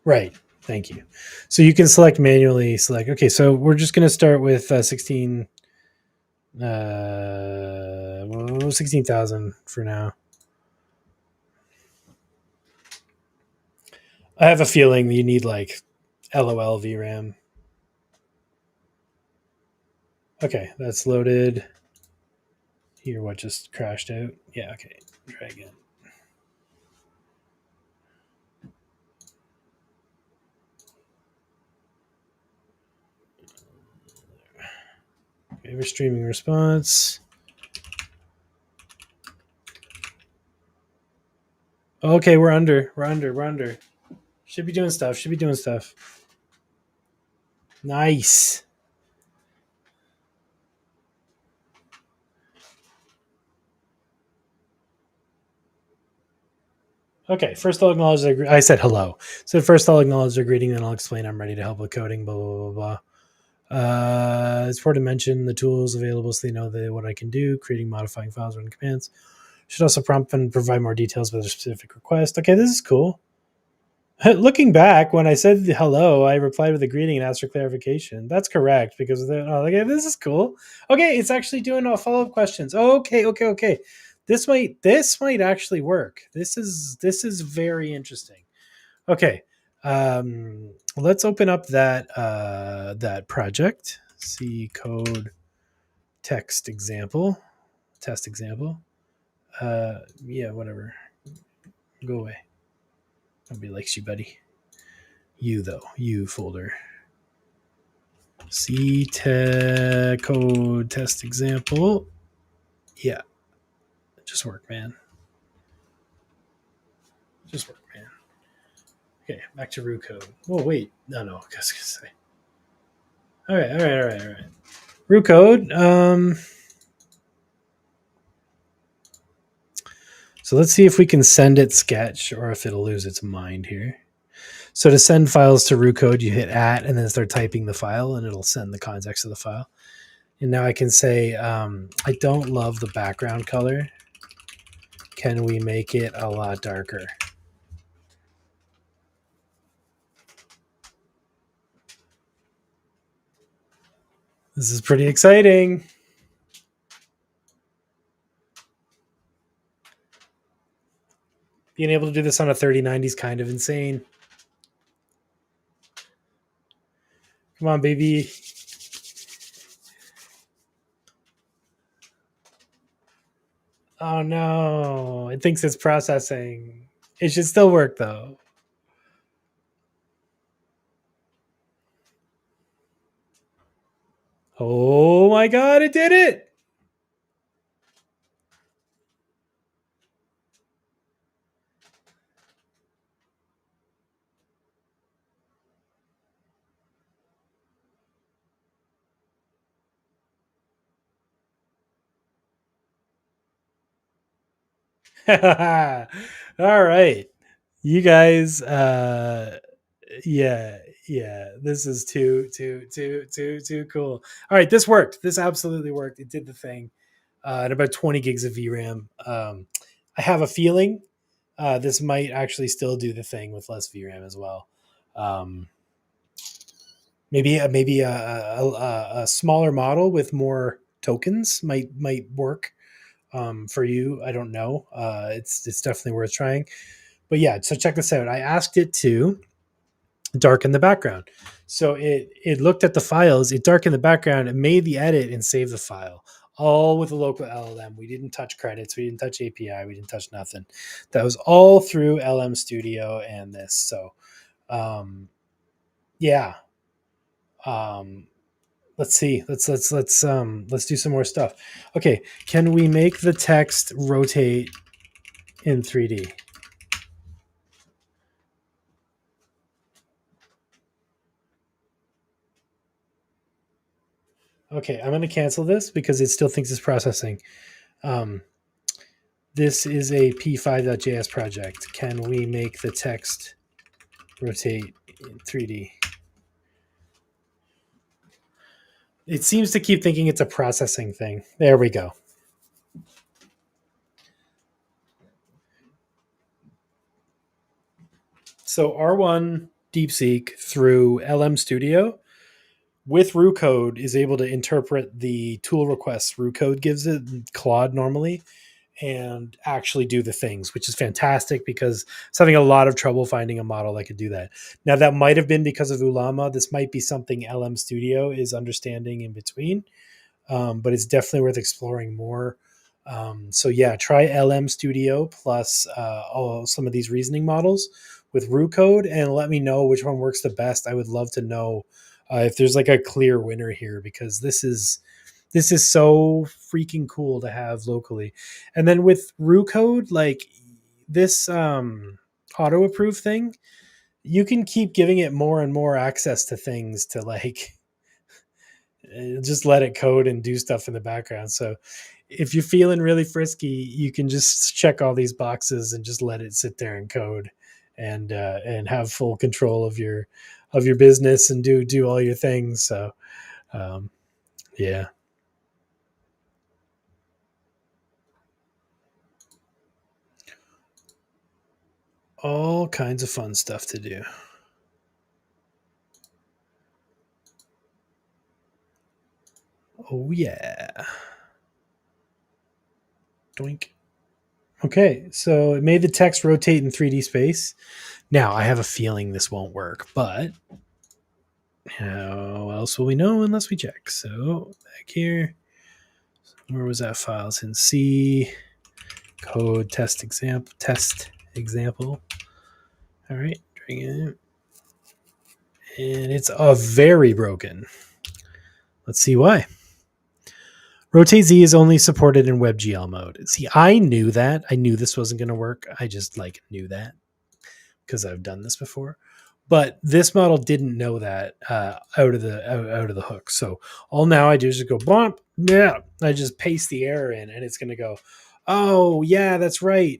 right. Thank you. So you can manually select. Okay, so we're just going to start with 16,000 for now. I have a feeling you need like LOL VRAM. Okay, that's loaded. Here, what just crashed out? Yeah, okay. Try again. Okay, we're streaming response. Okay, we're under. Should be doing stuff. Nice. Okay, first I'll acknowledge I said hello. So first I'll acknowledge their greeting, then I'll explain I'm ready to help with coding, blah, blah, blah, blah. It's important to mention the tools available so they know what I can do, creating, modifying files, running commands. Should also prompt and provide more details about a specific request. Okay, this is cool. Looking back, when I said hello, I replied with a greeting and asked for clarification. That's correct because okay, this is cool. Okay, it's actually doing follow-up questions. Okay. This might actually work. This is very interesting. Okay, let's open up that project. See code test example. Yeah, whatever. Go away. Nobody likes you, buddy. You folder. C code test example. Yeah, just work, man. Okay, back to Roo Code. Oh wait, no. I was gonna say. All right. Roo Code. So let's see if we can send it sketch or if it'll lose its mind here. So to send files to Roo Code, you hit @ and then start typing the file, and it'll send the context of the file. And now I can say, I don't love the background color. Can we make it a lot darker? This is pretty exciting. Being able to do this on a 3090 is kind of insane. Come on, baby. Oh no, it thinks it's processing. It should still work though. Oh my god, it did it! All right. You guys, yeah, yeah, this is too cool. All right, this worked. This absolutely worked. It did the thing. At about 20 gigs of VRAM. I have a feeling this might actually still do the thing with less VRAM as well. Um, maybe a smaller model with more tokens might work for you. I don't know. It's definitely worth trying. But yeah, so check this out. I asked it to darken the background. So it looked at the files, it darkened the background, it made the edit and saved the file. All with a local LLM. We didn't touch credits, we didn't touch API, we didn't touch nothing. That was all through LM Studio and this. So yeah. Um let's see. Let's do some more stuff. Okay, can we make the text rotate in 3D? Okay, I'm going to cancel this because it still thinks it's processing. Um, this is a p5.js project. Can we make the text rotate in 3D? It seems to keep thinking it's a processing thing. There we go. So R1 DeepSeek through LM Studio with Roo Code is able to interpret the tool requests Roo Code gives it, Claude normally, and actually do the things, which is fantastic because it's having a lot of trouble finding a model that could do that. Now, that might have been because of Ollama. This might be something LM Studio is understanding in between, but it's definitely worth exploring more. So yeah, try LM Studio plus some of these reasoning models with Roo Code and let me know which one works the best. I would love to know if there's like a clear winner here because this is so freaking cool to have locally. And then with Roo Code, like this auto approve thing, you can keep giving it more and more access to things to like just let it code and do stuff in the background. So if you're feeling really frisky, you can just check all these boxes and just let it sit there and code and have full control of your business and do all your things. So um, yeah, all kinds of fun stuff to do. Oh yeah. Doink. Okay, so it made the text rotate in 3D space. Now I have a feeling this won't work, but how else will we know unless we check? So back here, where was that file? It's in C code test example. All right, bring it in. And it's a very broken. Let's see why. Rotate Z is only supported in WebGL mode. See, I knew that. I knew this wasn't going to work. I just like knew that because I've done this before. But this model didn't know that out of the hook. So all now I do is just go bump. Yeah, I just paste the error in, and it's going to go. Oh yeah, that's right.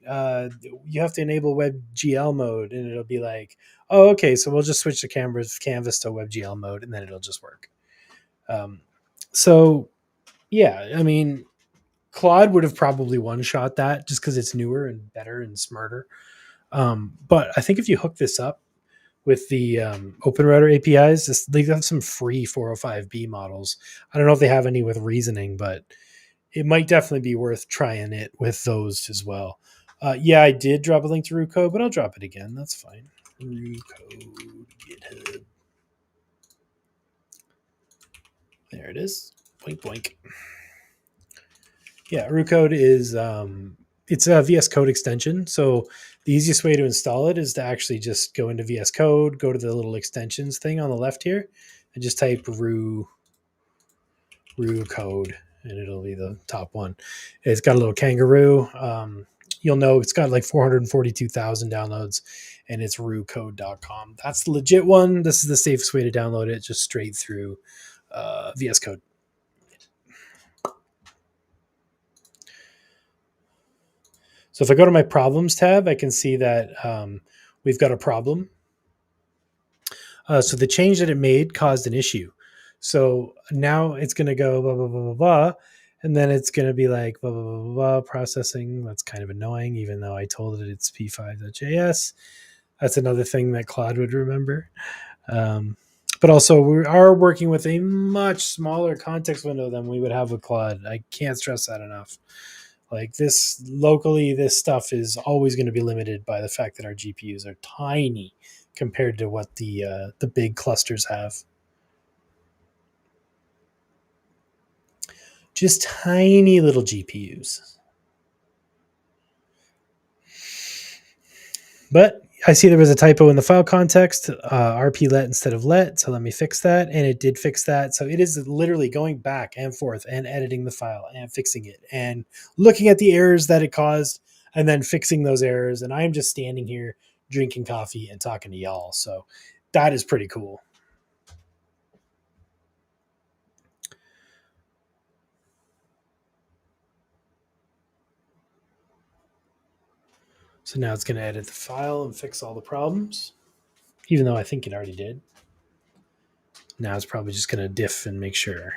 You have to enable WebGL mode, and it'll be like, oh okay, so we'll just switch the canvas to WebGL mode, and then it'll just work. Um, so Yeah, I mean, Claude would have probably one shot that just because it's newer and better and smarter. But I think if you hook this up with the OpenRouter APIs, they have some free 405B models. I don't know if they have any with reasoning, but it might definitely be worth trying it with those as well. Yeah, I did drop a link to Roo Code, but I'll drop it again. That's fine. Roo Code GitHub. There it is. Boink boink. Yeah, Roo Code is it's a VS Code extension. So the easiest way to install it is to actually just go into VS Code, go to the little extensions thing on the left here, and just type Roo Code, and it'll be the top one. It's got a little kangaroo. You'll know it's got like 442,000 downloads, and it's roocode.com. That's the legit one. This is the safest way to download it, just straight through VS Code. So if I go to my problems tab, I can see that we've got a problem. So the change that it made caused an issue. So now it's going to go blah, blah, blah, blah, blah. And then it's going to be like blah, blah, blah, blah, blah, processing. That's kind of annoying, even though I told it it's p5.js. That's another thing that Claude would remember. But also, we are working with a much smaller context window than we would have with Claude. I can't stress that enough. Like this locally, this stuff is always going to be limited by the fact that our GPUs are tiny compared to what the big clusters have. Just tiny little GPUs. But I see there was a typo in the file context, RP let instead of let. So let me fix that. And it did fix that. So it is literally going back and forth and editing the file and fixing it and looking at the errors that it caused and then fixing those errors. And I am just standing here drinking coffee and talking to y'all. So that is pretty cool. So now it's going to edit the file and fix all the problems, even though I think it already did. Now it's probably just going to diff and make sure.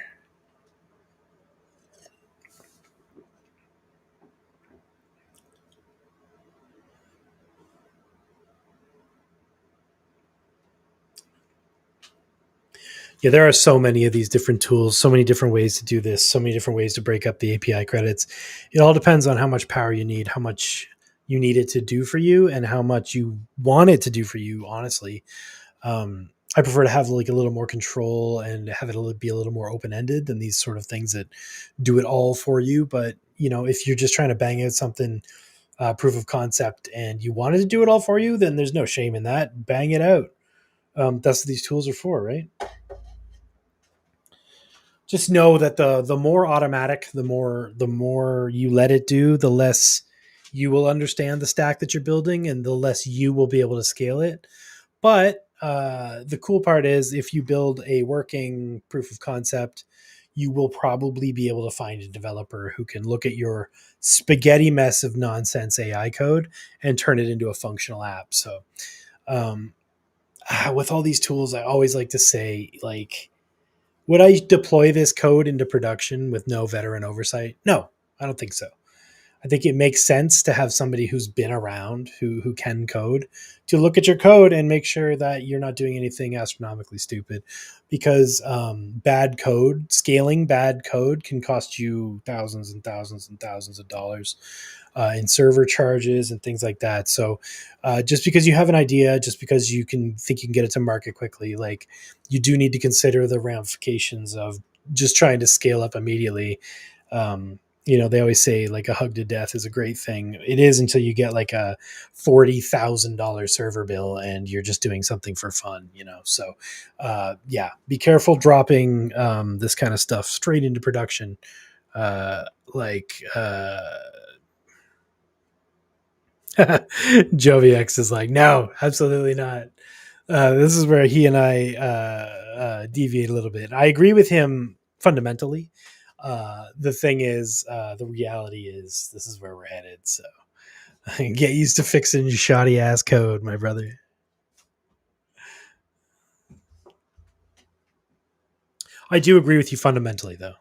Yeah, there are so many of these different tools, so many different ways to do this, so many different ways to break up the API credits. It all depends on how much power you need, how much you need it to do for you, and how much you want it to do for you, honestly. I prefer to have like a little more control and have it be a little more open-ended than these sort of things that do it all for you. But, you know, if you're just trying to bang out something, proof of concept, and you wanted to do it all for you, then there's no shame in that. Bang it out. That's what these tools are for, right? Just know that the more automatic, the more you let it do, the less you will understand the stack that you're building, and the less you will be able to scale it. But the cool part is, if you build a working proof of concept, you will probably be able to find a developer who can look at your spaghetti mess of nonsense AI code and turn it into a functional app. So um, with all these tools, I always like to say, like, would I deploy this code into production with no veteran oversight? No, I don't think so. I think it makes sense to have somebody who's been around, who can code, to look at your code and make sure that you're not doing anything astronomically stupid. Because scaling bad code can cost you thousands and thousands and thousands of dollars in server charges and things like that. So just because you have an idea, just because you think you can get it to market quickly, like, you do need to consider the ramifications of just trying to scale up immediately. They always say like a hug to death is a great thing. It is until you get like a $40,000 server bill and you're just doing something for fun, So, yeah, be careful dropping this kind of stuff straight into production. Like, Joviex is like, no, absolutely not. This is where he and I deviate a little bit. I agree with him fundamentally. The thing is, the reality is, this is where we're headed. So get used to fixing shoddy ass code, my brother. I do agree with you fundamentally, though.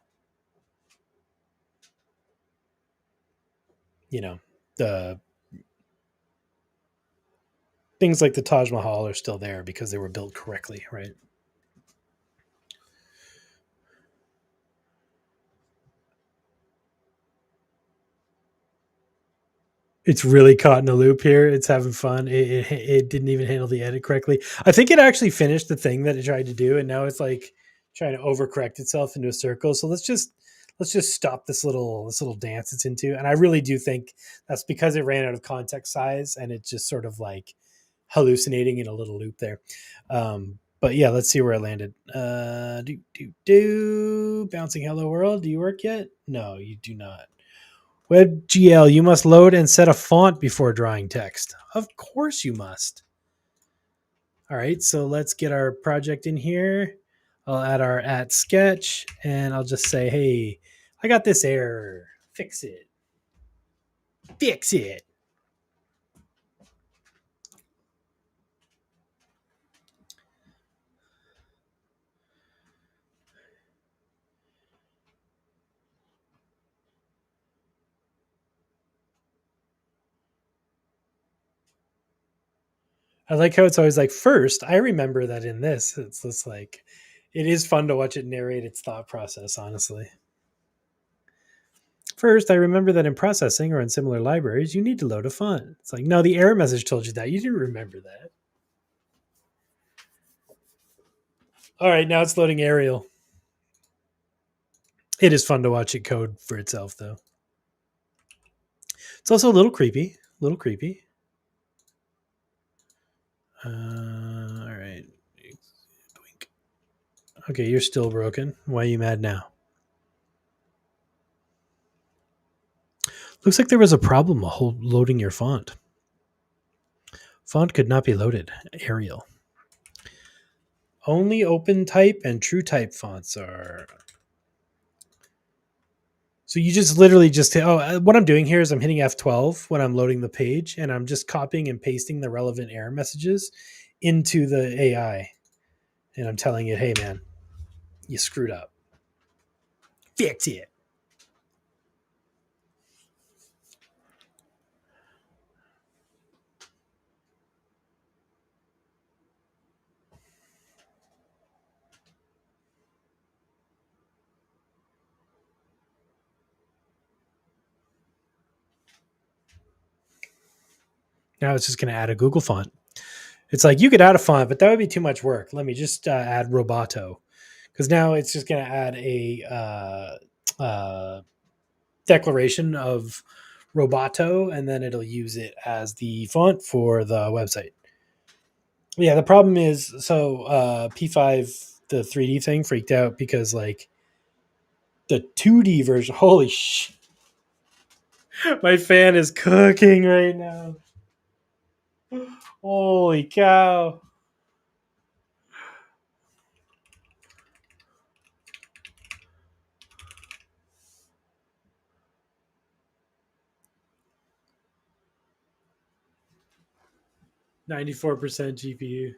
you know, the things like the Taj Mahal are still there because they were built correctly, right? It's really caught in a loop here. It's having fun. It didn't even handle the edit correctly. I think it actually finished the thing that it tried to do, and now it's like trying to overcorrect itself into a circle. So let's just stop this little dance it's into. And I really do think that's because it ran out of context size and it's just sort of like hallucinating in a little loop there. But yeah, let's see where I landed. Bouncing hello world. Do you work yet? No, you do not. WebGL, you must load and set a font before drawing text. Of course you must. All right, so let's get our project in here. I'll add our at sketch and I'll just say, hey, I got this error. Fix it. Fix it. I like how it's always like, first, I remember that in this. It's just like, it is fun to watch it narrate its thought process, honestly. First, I remember that in processing or in similar libraries, you need to load a font. It's like, no, the error message told you that. You didn't remember that. All right, now it's loading Arial. It is fun to watch it code for itself, though. It's also a little creepy. A little creepy. All right. Okay, you're still broken. Why are you mad now? Looks like there was a problem loading your font. Font could not be loaded. Arial. Only open type and true type fonts are. So you just literally just what I'm doing here is I'm hitting F12 when I'm loading the page, and I'm just copying and pasting the relevant error messages into the AI, and I'm telling it, hey man, you screwed up. Fix it. Now it's just going to add a Google font. It's like you could add a font, but that would be too much work. Let me just add Roboto, because now it's just going to add a declaration of Roboto, and then it'll use it as the font for the website. Yeah, the problem is P5, the 3D thing, freaked out because like the 2D version. Holy sh! My fan is cooking right now. Holy cow! 94% GPU.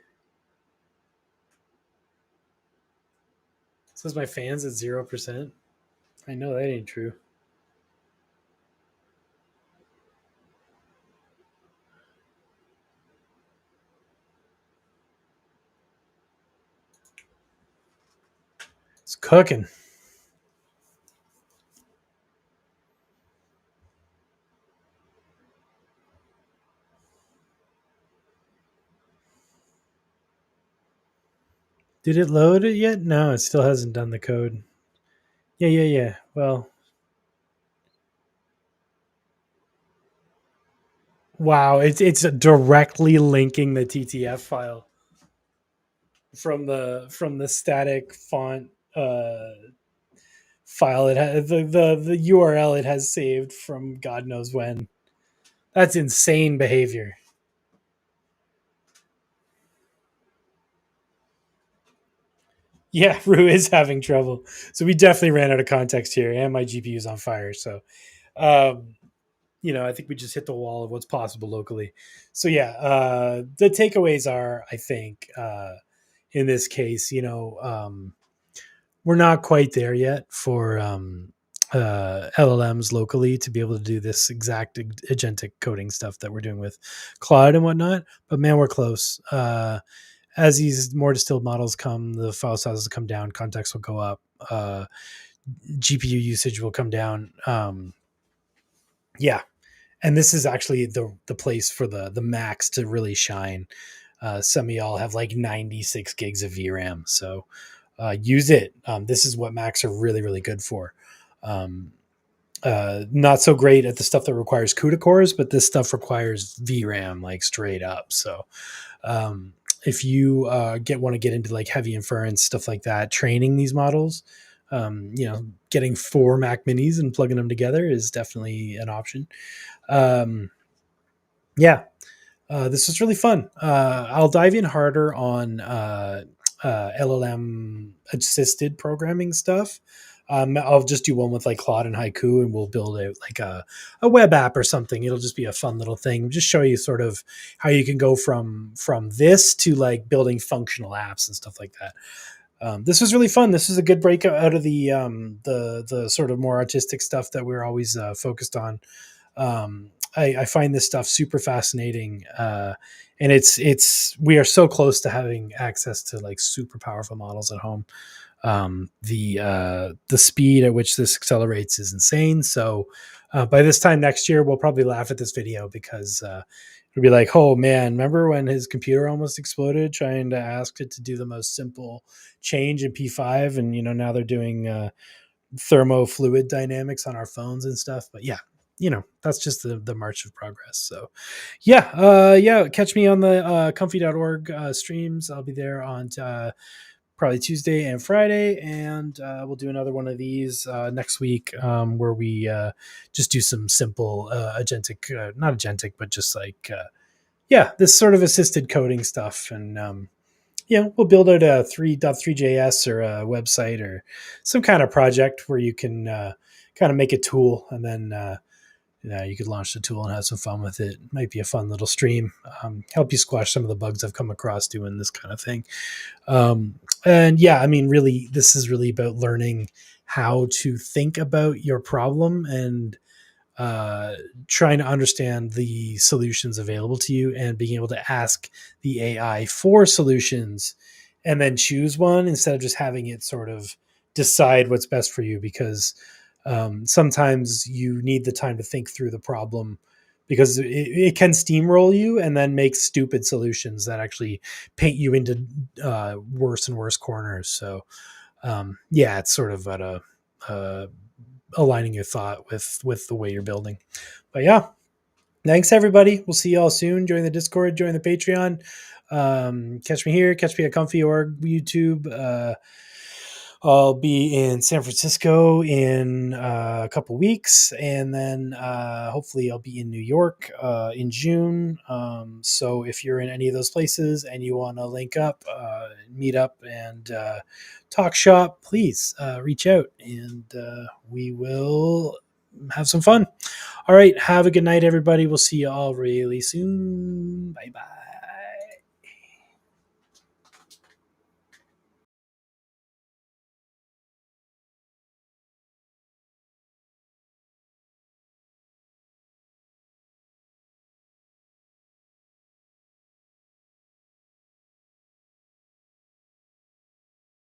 Says my fan's at 0%. I know that ain't true. It's cooking. Did it load it yet? No, it still hasn't done the code. Yeah. Well, wow, it's directly linking the TTF file from the static font file. It has the URL it has saved from God knows when. That's insane behavior. Yeah, Roo is having trouble. So we definitely ran out of context here, and my GPU is on fire. So, um, I think we just hit the wall of what's possible locally. So yeah, the takeaways are, I think, in this case, we're not quite there yet for LLMs locally to be able to do this exact agentic coding stuff that we're doing with Claude and whatnot. But man, we're close. As these more distilled models come, the file sizes come down, context will go up, GPU usage will come down. Yeah, and this is actually the place for the Macs to really shine. Some of y'all have like 96 gigs of VRAM, so use it. This is what Macs are really, really good for. Not so great at the stuff that requires CUDA cores, but this stuff requires VRAM like straight up. So if you want to get into like heavy inference stuff like that, training these models, getting 4 Mac Minis and plugging them together is definitely an option. Yeah, this was really fun. I'll dive in harder on LLM assisted programming stuff. I'll just do one with like Claude and Haiku, and we'll build like a web app or something. It'll just be a fun little thing. Just show you sort of how you can go from this to like building functional apps and stuff like that. This was really fun. This was a good break out of the sort of more artistic stuff that we're always focused on. I find this stuff super fascinating, and we are so close to having access to like super powerful models at home. The speed at which this accelerates is insane. So by this time next year, we'll probably laugh at this video because it'll be like, oh man, remember when his computer almost exploded trying to ask it to do the most simple change in P5, and now they're doing thermofluid dynamics on our phones and stuff. But yeah, that's just the march of progress. So yeah, catch me on the comfy.org streams. I'll be there on probably Tuesday and Friday, and we'll do another one of these next week where we just do some simple agentic, not agentic, but just like this sort of assisted coding stuff. And we'll build out a 3.3js or a website or some kind of project where you can kind of make a tool, and then you could launch the tool and have some fun with it. It might be a fun little stream. Help you squash some of the bugs I've come across doing this kind of thing. And yeah, I mean, really, this is really about learning how to think about your problem and trying to understand the solutions available to you and being able to ask the AI for solutions and then choose one instead of just having it sort of decide what's best for you. Because sometimes you need the time to think through the problem, because it can steamroll you and then make stupid solutions that actually paint you into worse and worse corners. So it's sort of at aligning your thought with the way you're building. But yeah, thanks everybody. We'll see y'all soon. Join the Discord, join the Patreon. Catch me here, catch me at Comfy.org, YouTube. I'll be in San Francisco in a couple weeks, and then hopefully I'll be in New York in June. So if you're in any of those places and you want to link up, meet up, and talk shop, please reach out, and we will have some fun. All right, have a good night, everybody. We'll see you all really soon. Bye-bye.